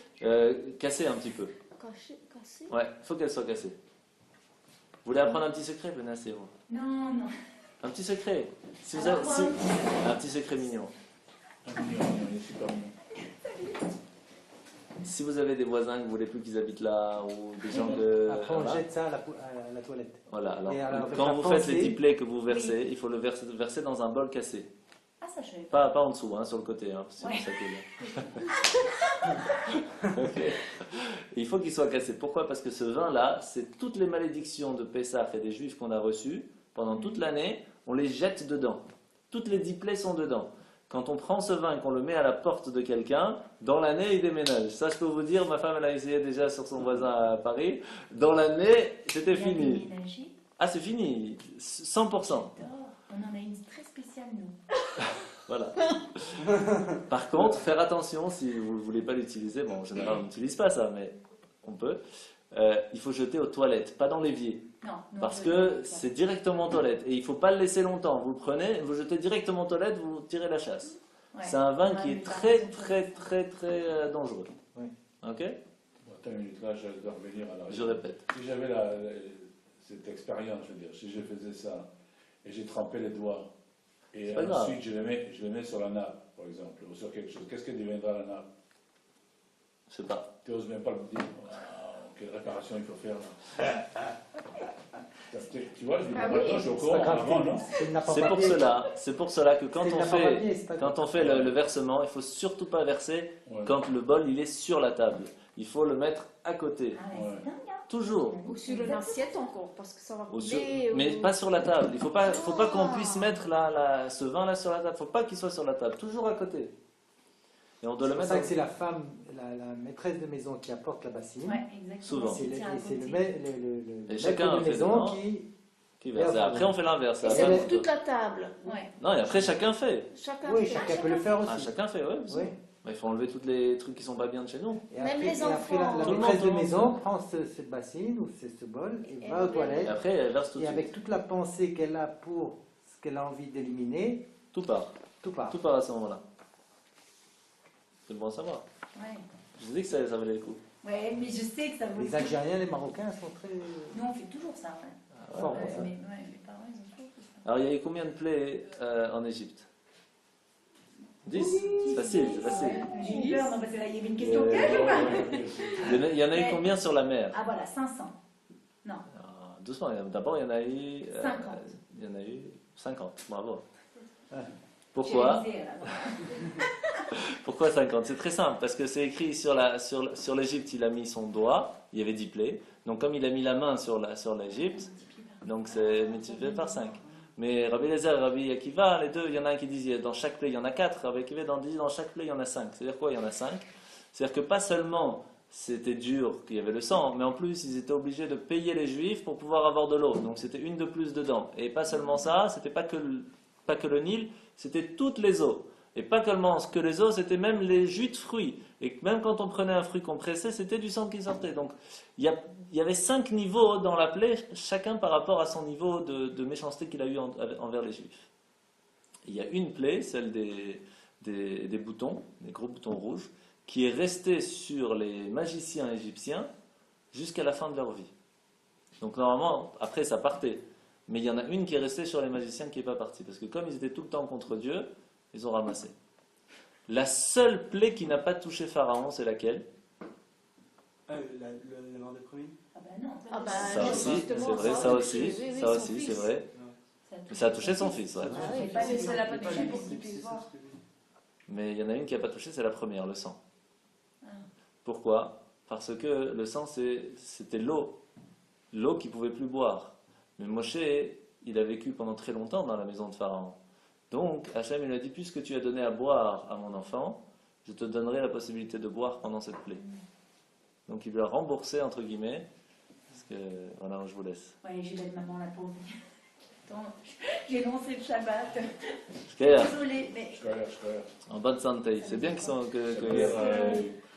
Cassé un petit peu. Cassé? Ouais, il faut qu'elle soit cassée. Vous voulez apprendre un petit secret? Venez, asseyez-vous. Non. Un petit secret. Un petit secret mignon. Il est super mignon. si vous avez des voisins que vous voulez plus qu'ils habitent là, ou des gens que... Après, on voilà. jette ça à la toilette. Voilà, alors, Et alors, avec quand la vous faites les pensée- 10 plaies que vous versez, il faut le verser dans un bol cassé. Ah, ça, je savais pas. Pas en dessous, hein, sur le côté, hein, sinon Ouais. ça coule. Ok. Il faut qu'il soit cassé. Pourquoi? Parce que ce vin-là, c'est toutes les malédictions de Pessah et des Juifs qu'on a reçues pendant toute l'année, on les jette dedans. Toutes les 10 plaies sont dedans. Quand on prend ce vin et qu'on le met à la porte de quelqu'un, dans l'année, il déménage. Ça, je peux vous dire, ma femme, elle a essayé déjà sur son voisin à Paris. Dans l'année, c'était Il a fini. déménagé. Ah, c'est fini. 100%. J'adore. On en a une très spéciale, nous. Voilà. Par contre, faire attention si vous ne voulez pas l'utiliser. Bon, en général, on n'utilise pas ça, mais on peut. Il faut jeter aux toilettes, pas dans l'évier. Non, non, Parce je- que c'est directement aux toilettes. Et il ne faut pas le laisser longtemps. Vous le prenez, vous le jetez directement aux toilettes, vous tirez la chasse. Ouais. C'est un vin Ouais, qui mais est t'as très, raison. très dangereux. Oui. Ok? Attends une minute, là, je dois revenir à la Je répète. Si j'avais cette expérience, je veux dire, si je faisais ça et j'ai trempé les doigts et C'est pas grave. ensuite je les mets sur la nappe, par exemple, ou sur quelque chose, qu'est-ce que deviendra la nappe? Je sais pas. Tu n'oses même pas me dire quelle réparation il faut faire là. Tu vois, je dis, Ah maintenant, oui. je suis au C'est pas courant grave, avant, non? c'est une nappe en C'est pour papier. cela que quand C'est une on nappe en fait, papier, c'est pas quand grave. on fait le versement, il faut surtout pas verser Ouais. quand le bol il est sur la table. Il faut le mettre à côté. Ah, ouais, Ouais. c'est dingue, hein. Toujours. Ou sur une assiette encore, parce que ça va Ou sur- couler. mais ou- pas sur la table. Il faut pas qu'on puisse mettre ce vin là sur la table. Il faut pas qu'il soit sur la table. Toujours à côté. Et on doit C'est le pour mettre. ça que c'est la femme, la maîtresse de maison qui apporte la bassine. Ouais, exactement. Souvent. C'est le, Tiens, et c'est le, côté. le Et chacun maître de fait maison dedans. qui... Qui verse. Et après on fait l'inverse. Et La c'est femme- pour toute la table. Ouais. Non, et après chacun fait. Chacun Oui, fait. chacun peut le faire aussi. Ah, chacun fait, ouais. Oui. Il faut enlever tous les trucs qui sont pas bien de chez nous. Et Même après, les et après, enfants. la Tout le maîtresse de monde. maison prend cette bassine ou ce bol et Et va aux elle- Et toilettes. après elle verse tout de Et suite. avec toute la pensée qu'elle a pour ce qu'elle a envie d'éliminer, Tout part. tout part. Tout part à ce moment-là. C'est bon à savoir. Ouais. Je vous dis que ça valait le coup. Ouais, mais je sais que ça vaut le Les coup. Algériens, les Marocains sont très Nous, on fait toujours ça, ouais. forts Ouais, pour ça. mais ouais, mes parents, ils ont toujours fait ça. Alors il y a eu combien de plaies en Égypte 10. C'est facile, c'est facile. J'ai eu peur, non, parce que là, il y avait une question Euh, piège ou pas Il y en a eu combien sur la mer? Ah, voilà, 500. Non. Ah, doucement, d'abord il y en a eu 50. il y en a eu 50, bravo. Ouais. Pourquoi? J'ai révisé, là. Pourquoi 50? C'est très simple, parce que c'est écrit sur l'Égypte, il a mis son doigt, il y avait 10 plaies. Donc comme il a mis la main sur l'Égypte, donc c'est multiplié par 5. Mais Rabbi Eliezer et Rabbi Akiva, les deux, il y en a un qui dit dans chaque plaie il y en a 4, Rabbi Akiva dit dans chaque plaie il y en a 5. C'est-à-dire quoi? Il y en a 5. C'est-à-dire que pas seulement c'était dur qu'il y avait le sang, mais en plus ils étaient obligés de payer les Juifs pour pouvoir avoir de l'eau. Donc c'était une de plus dedans. Et pas seulement ça, c'était pas que le Nil, c'était toutes les eaux. Et pas seulement que les eaux, c'était même les jus de fruits. Et même quand on prenait un fruit qu'on pressait, c'était du sang qui sortait. Donc il y avait 5 niveaux dans la plaie, chacun par rapport à son niveau de méchanceté qu'il a eu envers les Juifs. Il y a une plaie, celle des boutons, des gros boutons rouges, qui est restée sur les magiciens égyptiens jusqu'à la fin de leur vie. Donc normalement, après ça partait. Mais il y en a une qui est restée sur les magiciens qui n'est pas partie. Parce que comme ils étaient tout le temps contre Dieu, ils ont ramassé. La seule plaie qui n'a pas touché Pharaon, c'est laquelle? La mort des premiers. Ah, bah non. Ah bah, Ça aussi, c'est justement, vrai, ça ça a aussi, touché, oui, oui, ça son aussi, fils. c'est vrai. Ça Mais ça a touché son fils, ouais. Ah oui, C'est pas les seuls à pas Pas toucher les pour qu'ils égyptiens, puissent c'est voir. ce que j'ai dit. Mais il y en a une qui n'a pas touché, c'est la première, le sang. Ah. Pourquoi? Parce que le sang, c'était l'eau. L'eau qu'il ne pouvait plus boire. Mais Moshe, il a vécu pendant très longtemps dans la maison de Pharaon. Donc, Hachem, il lui a dit, puisque tu as donné à boire à mon enfant, je te donnerai la possibilité de boire pendant cette plaie. Donc, il lui a remboursé, entre guillemets, parce que, voilà, je vous laisse. Ouais, j'ai l'aide maman, la pauvre. Attends, j'ai lancé le Shabbat. Shkaya, Désolée, mais. Je connais. en bonne santé. C'est bien qu'ils sont... C'est-à-dire,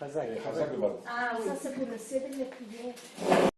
Chazak. Chazak, le bal. Ah oui. Ça, c'est pour le CV de la prière.